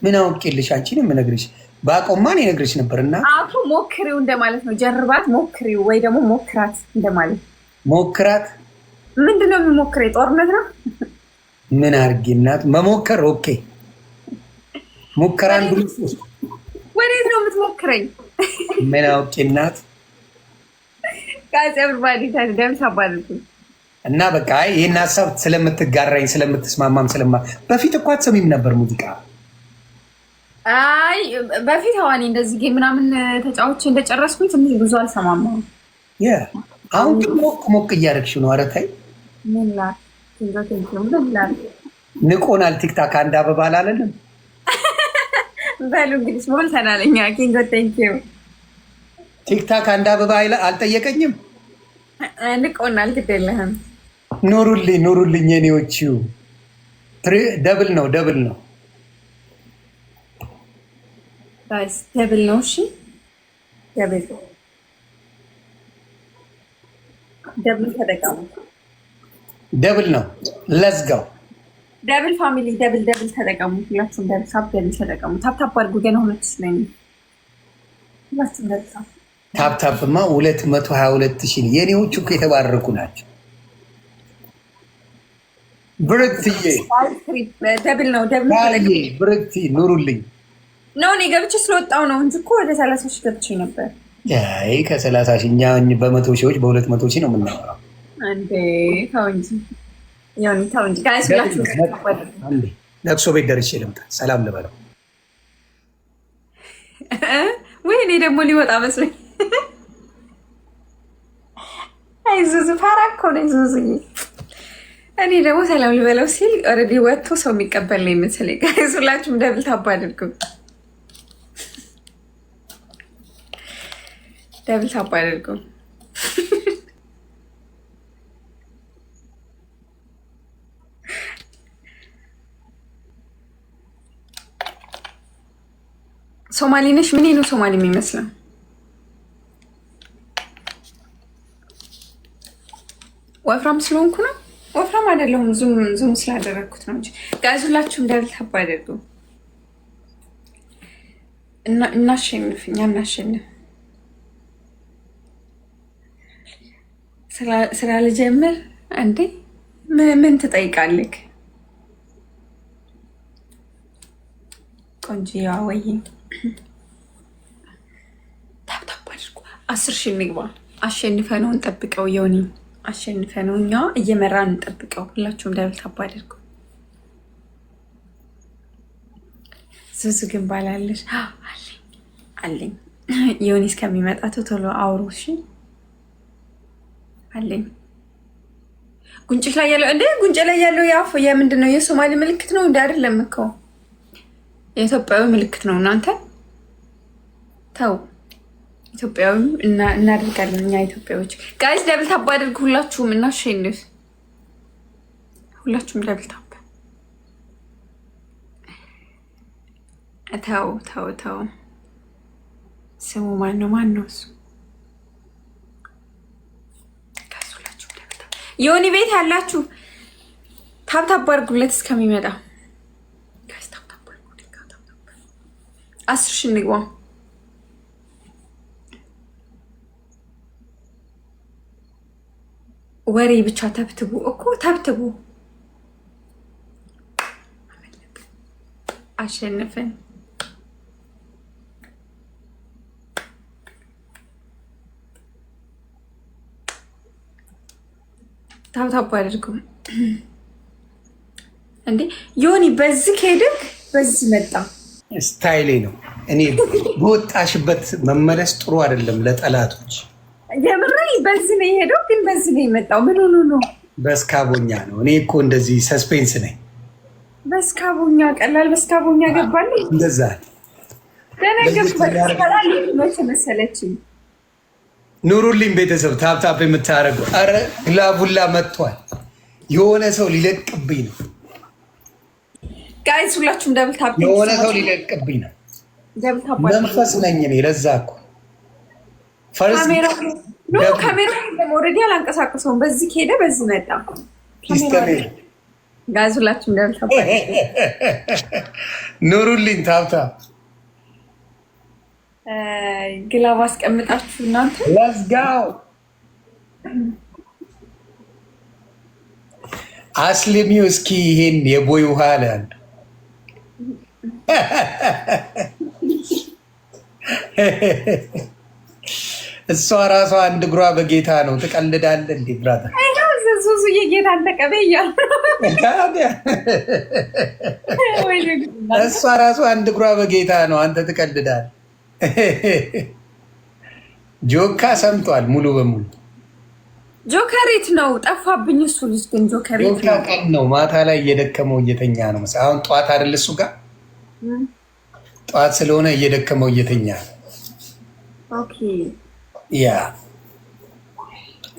ምን አውቄልሽ? አንቺን የምነግርሽ በአቆማን የነግርሽ ነበርና አቶ ሞክሪው እንደማለት ነው። ጀርባት ሞክሪው ወይ ደግሞ ሞክራት እንደማለት። ሞክራት ምንድን ነው የሚሞክረው? ጦርነት ነው። ምን አድርጌ እናት መሞከር። ኦኬ ሙከራ አንዱ ወዴት ነው የምትሞክረኝ? ምን አውቄ እናት ጋዜ ኤቭሪባዲ ደምስ አባልኩ እና በቃ ይሄን ሀሳብ ስለምትጋራኝ ስለምትስማማም በፊት እኮ አትሰሚም ነበር ሙዚቃ? አይ በፊት ሀዋኔ እንደዚህ ጌም ምናምን ተጫዎች እንደጨረስኩኝ ትንሽ ብዙ አልሰማም። አሁን ግን ሞቅ እያደረግሽው ነው። ኧረ ተይ ንቆናል። ቲክታክ አንድ አበባ አላለንም። በሉ እንግዲህ ሞልተናል እኛ። ኪንጎ ቴንኪው። ቲክታክ አንድ አበባ አልጠየቀኝም። ንቆናል። ግድ የለህም። ኑሩልኝ የኔዎቹ። ደብል ነው ደብል ነው ደብል ነው። እሺ ደብል ተጠቀሙ። ደብል ነው። ለዝጋው ደብል ፋሚሊ ደብል ተጠቀሙ። ሁላችሁም ደብል ተጠቀሙ። ታፕታፕ አድርጉ። ገና ሁለት ስለኝ ሁላችሁም ደብል ታፕታፕማ 222,000 የኔዎቹ እኮ የተባረኩ ናቸው። ብርክትዬ ደብል ነው። ብርክቲ ኑሩልኝ። ነው እኔ ገብቼ ስለወጣው ነው እንጂ እኮ ወደ 30 ሺህ ገብቼ ነበር። አይ ከ30 ሺህ እኛ በ100 ሺዎች በ200 ሺህ ነው የምናወራው። አንዴ ተው እንጂ ዮኒ ተው እንጂ ጋይስ ሁላችሁ አንዴ ለቅሶ ቤት ደርሼ ልምጣ ሰላም ልበለው። ወይ እኔ ደግሞ ሊወጣ መስሎኝ። አይ ዙዙ ፋራ እኮ ነኝ ዙዙዬ። እኔ ደግሞ ሰላም ልበለው ሲል ኦልሬዲ ወጥቶ ሰው የሚቀበል ነው የምትለኝ። ጋይስ ሁላችሁም ደብል ታባ አድርጉ። ደብል ታባ አድርጉ። ሶማሌ ነሽ? ምን ነው ሶማሌ የሚመስለው? ወፍራም ስለሆንኩ ነው? ወፍራም አይደለሁም። ዙም ስላደረግኩት ነው እንጂ ጋይዝ ሁላችሁም ደብል ታብ አድርጉ። እናሸንፍ፣ እኛ እናሸንፍ። ስላልጀምር እንዴ ምን ትጠይቃለህ? ቆንጆዋ ወይ ታብታብ አድርጉ። 10 ሺህ እንግባ። አሸንፈ ነው እንጠብቀው። የሆኒ አሸንፈ ነው እኛ እየመራን እንጠብቀው። ሁላችሁም ደብል ታብ አድርጉ። ዙዙ ግን ባላለሽ አለኝ። የሆኒ እስከሚመጣ ቶሎ አውሩ እሺ። አለኝ ጉንጭሽ ላይ ያለው እንዴ? ጉንጭ ላይ ያለው ያፍ የምንድን ነው? የሶማሌ ምልክት ነው እንዴ? አይደለም እኮ የኢትዮጵያዊ ምልክት ነው። እናንተ ተው፣ ኢትዮጵያዊ እናደርጋለን እኛ ኢትዮጵያዎች። ጋይስ ደብል ታብ አድርግ ሁላችሁም፣ እናሸንፍ። ሁላችሁም ደብል ታብ። ተው። ስሙ ማን ነው እሱ? የሆኒ ቤት ያላችሁ ታብታብ አድርጉለት እስከሚመጣ። 10 ሺህ እንግባ። ወሬ ብቻ ተብትቡ እኮ ተብትቡ። አሸንፈን ታብታብ አድርጉ እንዴ! ዮኒ በዚህ ከሄድክ በዚህ መጣ። ስታይሌ ነው። እኔ በወጣሽበት መመለስ ጥሩ አይደለም ለጠላቶች። የምሬ በዚህ ነው የሄደው፣ ግን በዚህ ነው የመጣው። ምን ሆኖ ነው? በስካቦኛ ነው። እኔ እኮ እንደዚህ ሰስፔንስ ነኝ። በስካቦኛ ቀላል በስካቦኛ ገባል። እንደዛ ደነገርኩ። በቀላል መቼ መሰለችኝ። ኑሩልኝ ቤተሰብ ታፕታፕ የምታደርጉ። አረ ግላቡላ መጥቷል። የሆነ ሰው ሊለቅብኝ ነው ጋይስ። ሁላችሁም ደብል ታፕ። የሆነ ሰው ሊለቅብኝ ነው። ደብል ታፕ መንፈስ ነኝ እኔ። ለዛ እኮ ፈርስ ካሜራ ኦልሬዲ አላንቀሳቀሰውም። በዚህ ከሄደ በዚህ መጣ። ጋይስ ሁላችሁም ደብል ታፕ። ኑሩልኝ ታፕታፕ። ግላብ አስቀምጣችሁ እናንተ let's go አስልሚው እስኪ ይሄን የቦይ ውሃ አለ። እሷ ራሷ አንድ እግሯ በጌታ ነው። ትቀልዳለህ እንዴ ብራታ? ዙዙ የጌታ ተቀበያ። እሷ ራሷ አንድ እግሯ በጌታ ነው። አንተ ትቀልዳለህ። ጆካ ሰምቷል ሙሉ በሙሉ። ጆከሬት ነው ጠፋብኝ። እሱ ልጅ ግን ጆከሬት ጆካ ቀን ነው ማታ ላይ እየደከመው እየተኛ ነው። አሁን ጠዋት አይደል እሱ ጋር ጠዋት ስለሆነ እየደከመው እየተኛ ነው። ኦኬ ያ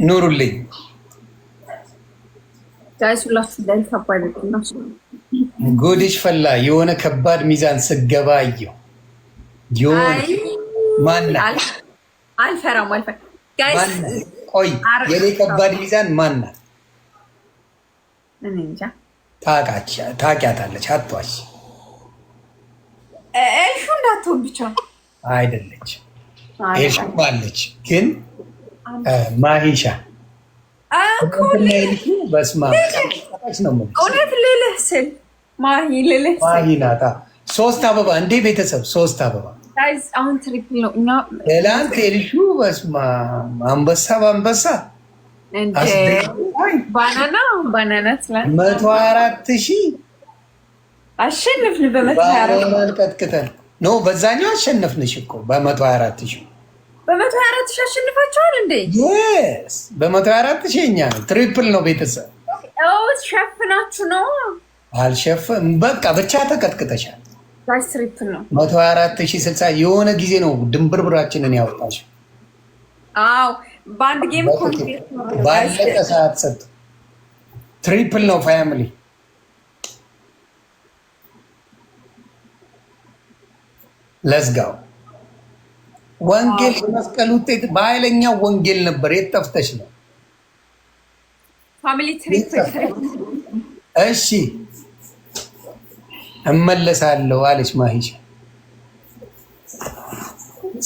ኑሩልኝ ጋይስ ሁላችሁ ላይ ከባድ ነው። ጎዲሽ ፈላ። የሆነ ከባድ ሚዛን ስገባ አየሁ። አልፈራም ጋይስ። ቆይ የኔ ከባድ ሚዛን ማናት? ታውቂያታለች? አትዋሽ። ኤልሹ እንዳትሆን ብቻ አይደለች። ኤልሹ አለች ግን ማሂሻ በስመ አብ ነው። እውነት ልልህ ስል ማሂ ናታ። 3 አበባ እንዴ ቤተሰብ 3 አበባ። አሁን ትሪፕል ነው። እኛ ትላንት ኤልሹ በስመ አብ አንበሳ በአንበሳ ባናና ትላንት 124,000 አሸንፍን። በ124 ቀጥቅጠን ነው። በዛኛው አሸነፍንሽ እኮ በ124,000 በ124,000 አሸንፋችኋል እንዴ? የስ በ124,000 እኛ ነው። ትሪፕል ነው ቤተሰብ። ሸፍናችሁ ነው? አልሸፍም። በቃ ብቻ ተቀጥቅጠሻል። ትሪፕል ነው። 124,060 የሆነ ጊዜ ነው ድንብርብራችንን ያወጣሽው። አዎ በአንድ ጌም ባለቀ ሰዓት ሰጥ ትሪፕል ነው ፋሚሊ። ለዝጋው ወንጌል የመስቀል ውጤት በኃይለኛው ወንጌል ነበር። የት ጠፍተሽ ነው? ፋሚሊ ትሪፕ። እሺ እመለሳለሁ አለች ማሂሽ።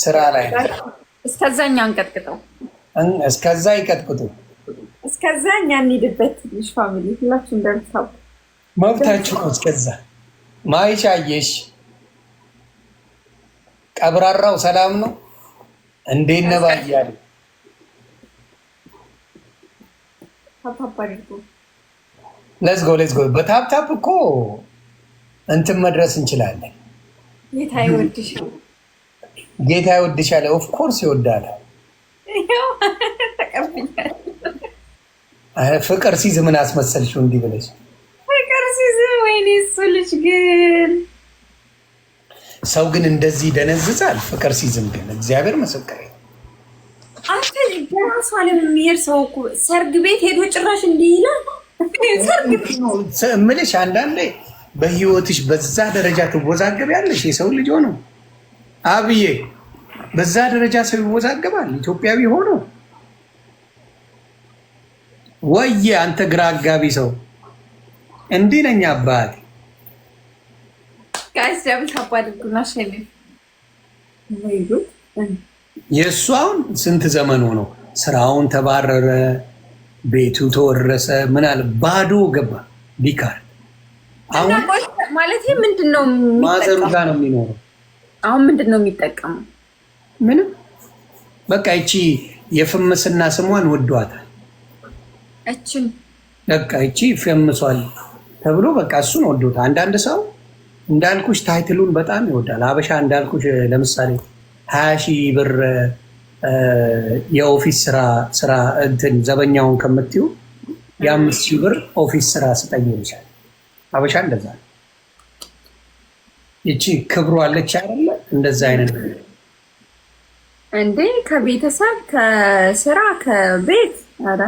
ስራ ላይ እስከዛኛ እንቀጥቅጠው፣ እስከዛ ይቀጥቅጡ፣ እስከዛኛ እንሂድበት። ትንሽ ፋሚሊ ሁላችሁ እንደምታውቁ መብታችሁ ነው። እስከዛ ማሂሽ አየሽ፣ ቀብራራው ሰላም ነው። እንዴት ነህ ባያለ ሌትስ ጎ በታፕታፕ እኮ እንትን መድረስ እንችላለን። ጌታ ይወድሻል። ኦፍ ኮርስ ይወዳል። ፍቅር ሲዝ ምን አስመሰልሽው እንዲህ ብለሽ? ፍቅር ሲዝ ወይኔ እሱ ልጅ ግን ሰው ግን እንደዚህ ይደነዝዛል። ፍቅር ሲዝም ግን እግዚአብሔር ምስክሬ አንተ በራሱ ዓለም የሚሄድ ሰው እኮ ሰርግ ቤት ሄዶ ጭራሽ እንዲህ ይላል። እምልሽ አንዳንዴ በህይወትሽ በዛ ደረጃ ትወዛገቢያለሽ። የሰው ልጅ ሆኖ አብዬ በዛ ደረጃ ሰው ይወዛገባል። ኢትዮጵያዊ ሆኖ ወየ አንተ ግራ አጋቢ ሰው እንዲህ ነኝ አባቴ። ጋይስ ደብል ታባድጉና ሸኔ የእሱ አሁን ስንት ዘመን ሆነው ስራውን ተባረረ፣ ቤቱ ተወረሰ፣ ምን አለ ባዶ ገባ ቢካር። አሁን ማለት ምንድን ነው ማዘሩ ጋር ነው የሚኖረው። አሁን ምንድን ነው የሚጠቀመው? ምንም በቃ ይቺ የፍምስና ስሟን ወዷታል። እችን በቃ ይቺ ፈምሷል ተብሎ በቃ እሱን ወዶታል። አንዳንድ ሰው እንዳልኩሽ ታይትሉን በጣም ይወዳል። አበሻ እንዳልኩሽ ለምሳሌ 20 ሺህ ብር የኦፊስ ስራ እንትን ዘበኛውን ከምትዩ የ5 ሺህ ብር ኦፊስ ስራ ስጠኝ ይልሻል። አበሻ እንደዛ ነው። ይቺ ክብሩ አለች አይደለ? እንደዛ አይነት እንዴ ከቤተሰብ ከስራ ከቤት አረ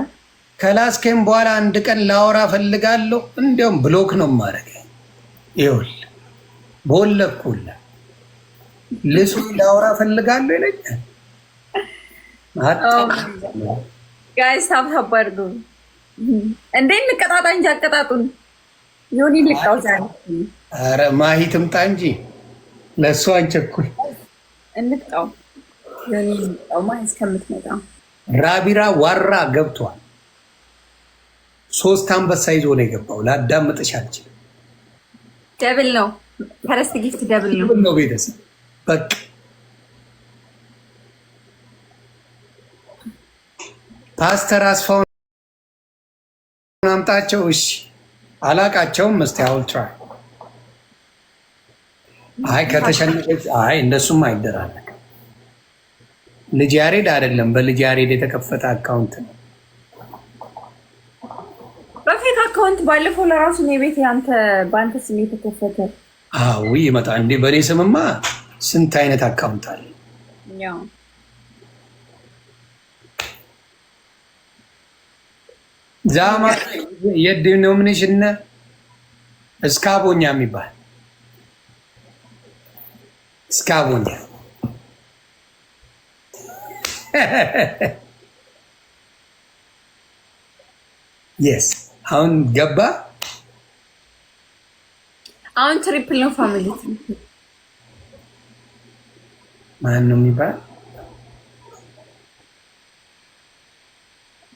ከላስኬም በኋላ አንድ ቀን ላወራ ፈልጋለሁ። እንዲያውም ብሎክ ነው ማድረግ። ይኸውልህ ቦለኩላ ልሱ ላወራ ፈልጋለሁ ይለኛል። ጋይስ ታብታብ አድርጉ እንዴ እንቀጣጣ እንጂ አቀጣጡን ዮኒ ልቃው ዛሬ። ኧረ ማሂ ትምጣ እንጂ ለእሱ አንቸኩል። እንቅጣው ዮኒ ልቃው ማሂ እስከምትመጣ። ራቢራ ዋራ ገብቷል። 3 አንበሳ ይዞ ነው የገባው። ላዳምጥሽ አልችልም። ደብል ነው ፈረስት ጊፍት ደብል ነው ቤተሰብ በቃ ፓስተር አስፋውን አምጣቸው። እሺ አላቃቸውም። እስቲ አውል ትራይ። አይ ከተሸነፈች አይ እንደሱም አይደራለቅ። ልጅ ያሬድ አይደለም፣ በልጅ ያሬድ የተከፈተ አካውንት ነው። በፌክ አካውንት ባለፈው ለራሱ ነው ቤት ያንተ በአንተ ስም የተከፈተ። አዎ ይመጣ እንዴ! በእኔ ስምማ ስንት አይነት አካውንት አለ። ያው ዛማ የዲኖሚኔሽን እስካቦኛ የሚባል እስካቦኛ የስ አሁን ገባ። አሁን ትሪፕል ነው ፋሚሊ። ማን ነው የሚባል?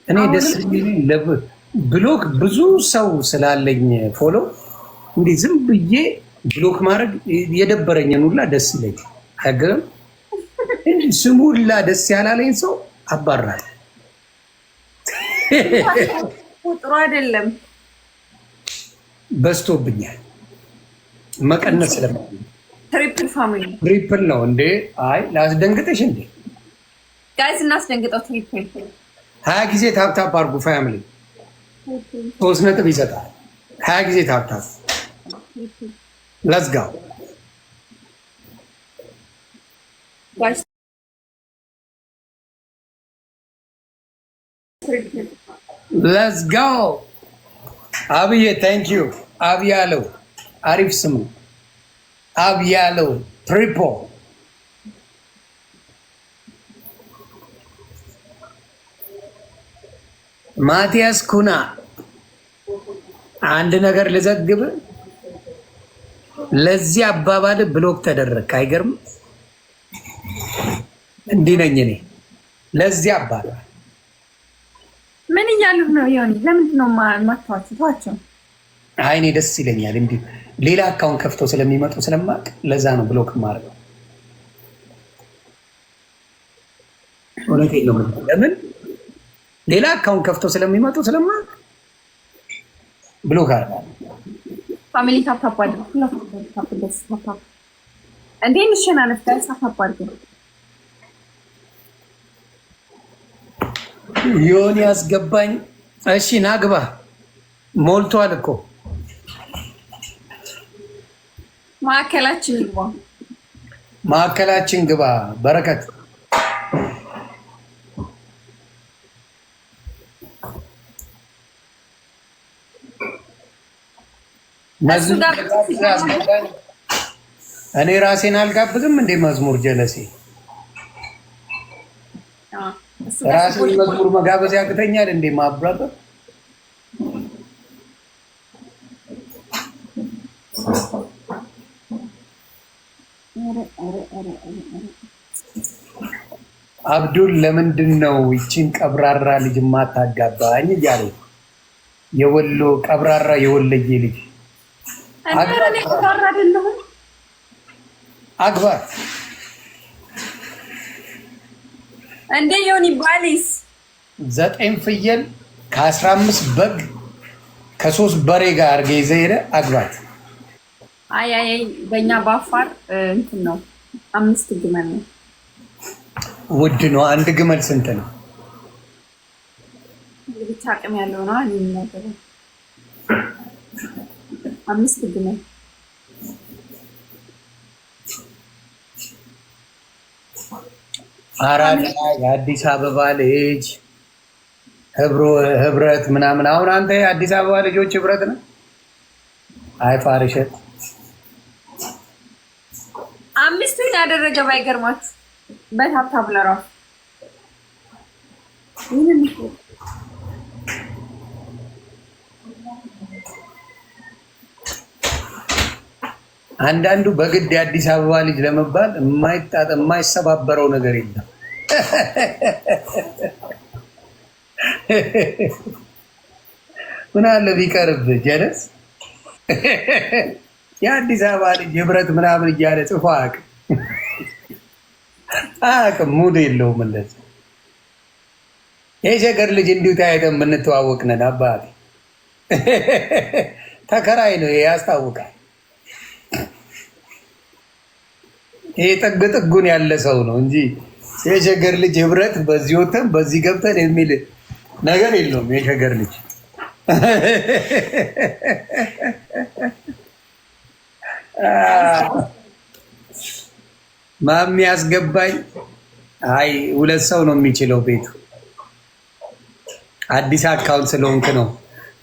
እኔ ደስ የሚለኝ ብሎክ ብዙ ሰው ስላለኝ ፎሎ እንዲህ ዝም ብዬ ብሎክ ማድረግ የደበረኝን ሁላ ደስ ይለኝ። አይገርም? ስሙ ሁላ ደስ ያላለኝ ሰው አባራል። ጥሩ አይደለም። በዝቶብኛል። መቀነስ ትሪፕል ፋሚሊ ትሪፕል ነው እንዴ? አይ ላስደንግጠሽ እንዴ? ጋይስ እናስደንግጠው። ትሪፕል 20 ጊዜ ታፕታፕ አድርጉ ፋሚሊ። 3 ነጥብ ይሰጣል። 20 ጊዜ ታፕታፕ። ሌትስ ጎ ጋይስ። ሌትስ ጎ አብዬ ታንክ ዩ። አብያለው አሪፍ ስሙ አብያለው ትሪፕል ማቲያስ ኩና አንድ ነገር ልዘግብ። ለዚህ አባባል ብሎክ ተደረግክ። አይገርም? እንዲህ ነኝ እኔ። ለዚህ አባባል ምን እያሉህ ነው? ይሁን ለምንድን ነው ማታዋቸው? አይ እኔ ደስ ይለኛል። እንዲህ ሌላ አካውንት ከፍተው ስለሚመጡ ስለማቅ ለዛ ነው ብሎክ ማድረግ። እውነቴን ነው። ለምን ሌላ አካውንት ከፍተው ስለሚመጡ ስለማቅ ብሎክ አድርጋለሁ። ፋሚሊ ታፕ አድርጉ። እንዴ እንሸናነፍ ጋር ታፕ አድርጉ። ዮኒ ያስገባኝ። እሺ ናግባ ሞልቷል እኮ ማዕከላችን ግባ፣ ማዕከላችን ግባ። በረከት እኔ ራሴን አልጋብዝም እንዴ? መዝሙር ጀለሴ ራሴን መዝሙር መጋበዝ ያቅተኛል እንዴ? ማብራራት አብዱል ለምንድን ነው ይቺን ቀብራራ ልጅ ማታጋባኝ እያለ የወሎ ቀብራራ የወለየ ልጅ አግባት እንደ ዮኒ ባሊስ 9 ፍየል ከ15 በግ ከ3 በሬ ጋር አድርገህ ይዘህ ሄደህ አግባት። አይ በእኛ በአፋር እንትን ነው 5 ግመል ነው። ውድ ነው። አንድ ግመል ስንት ነው? ብቻ አቅም ያለው ነው የሚናገረው። 5 ግመል አራዳ የአዲስ አበባ ልጅ ህብረት ምናምን። አሁን አንተ የአዲስ አበባ ልጆች ህብረት ነው። አይ ፋርሸት 5 ያደረገ ባይገርማት በታብታብ ለራሱ አንዳንዱ በግድ የአዲስ አበባ ልጅ ለመባል የማይሰባበረው ነገር የለም። ምን አለ ቢቀርብ ጀለስ የአዲስ አበባ ልጅ ህብረት ምናምን እያለ ጽፎ አያውቅም። ሙድ የለውም። እንደዚህ የሸገር ልጅ እንዲሁ ተያይተን የምንተዋወቅ ነን። አባቴ ተከራይ ነው ያስታውቃል። ይሄ ጥግ ጥጉን ያለ ሰው ነው እንጂ የሸገር ልጅ ህብረት በዚህ ወተን በዚህ ገብተን የሚል ነገር የለውም። የሸገር ልጅ ማሚ ያስገባኝ። አይ 2 ሰው ነው የሚችለው ቤቱ። አዲስ አካውንት ስለሆንክ ነው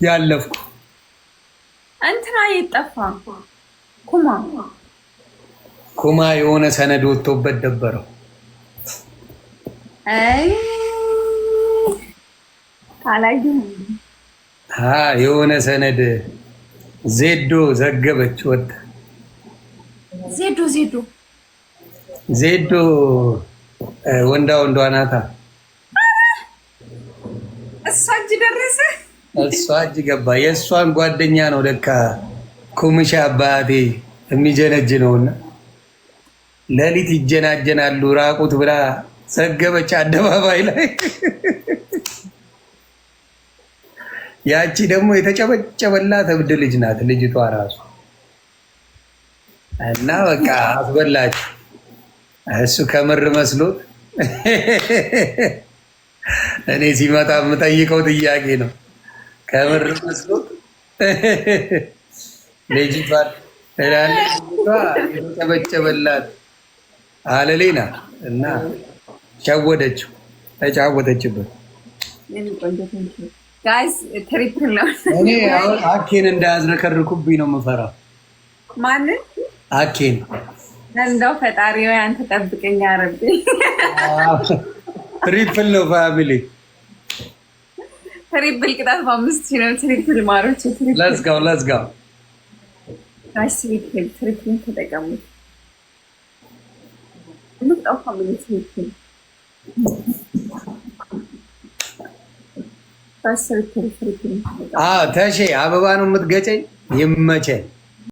ያለፍኩ። እንትና የጠፋ ኩማ የሆነ ሰነድ ወጥቶበት ደበረው። አይ ካላዩ የሆነ ሰነድ ዜዶ ዘገበች። ወጣ ዜዶ ወንዳ ናታ። እሷ እጅ ደረሰ። እሷ እጅ ገባ። የእሷን ጓደኛ ነው ለካ ኩምሻ አባቴ የሚጀነጅ ነውና ሌሊት ይጀናጀናሉ ራቁት ብላ ዘገበች አደባባይ ላይ። ያቺ ደግሞ የተጨበጨበላት እብድ ልጅ ናት ልጅቷ ራሱ። እና በቃ አስበላች። እሱ ከምር መስሎት እኔ ሲመጣ የምጠይቀው ጥያቄ ነው። ከምር መስሎት ልጅቷ የተጨበጨበላት አለሌና እና ሸወደችው፣ ተጫወተችበት። ትሪፕል ነው። እኔ አሁን አኬን እንዳያዝረከርኩብኝ ነው የምፈራው። ማንን? አኬን። እንደው ፈጣሪ ወይ አንተ ጠብቀኝ አረብ። ትሪፕል ነው ፋሚሊ፣ ትሪፕል ቅጣት በ5000 ነው። ትሪፕል ማሮች let's go ጋይስ ትሪፕል ተጠቀሙት። ልጣው ፋሚሊ ትሪፕል ተሼ አበባ ነው የምትገጨኝ። ይመቸኝ።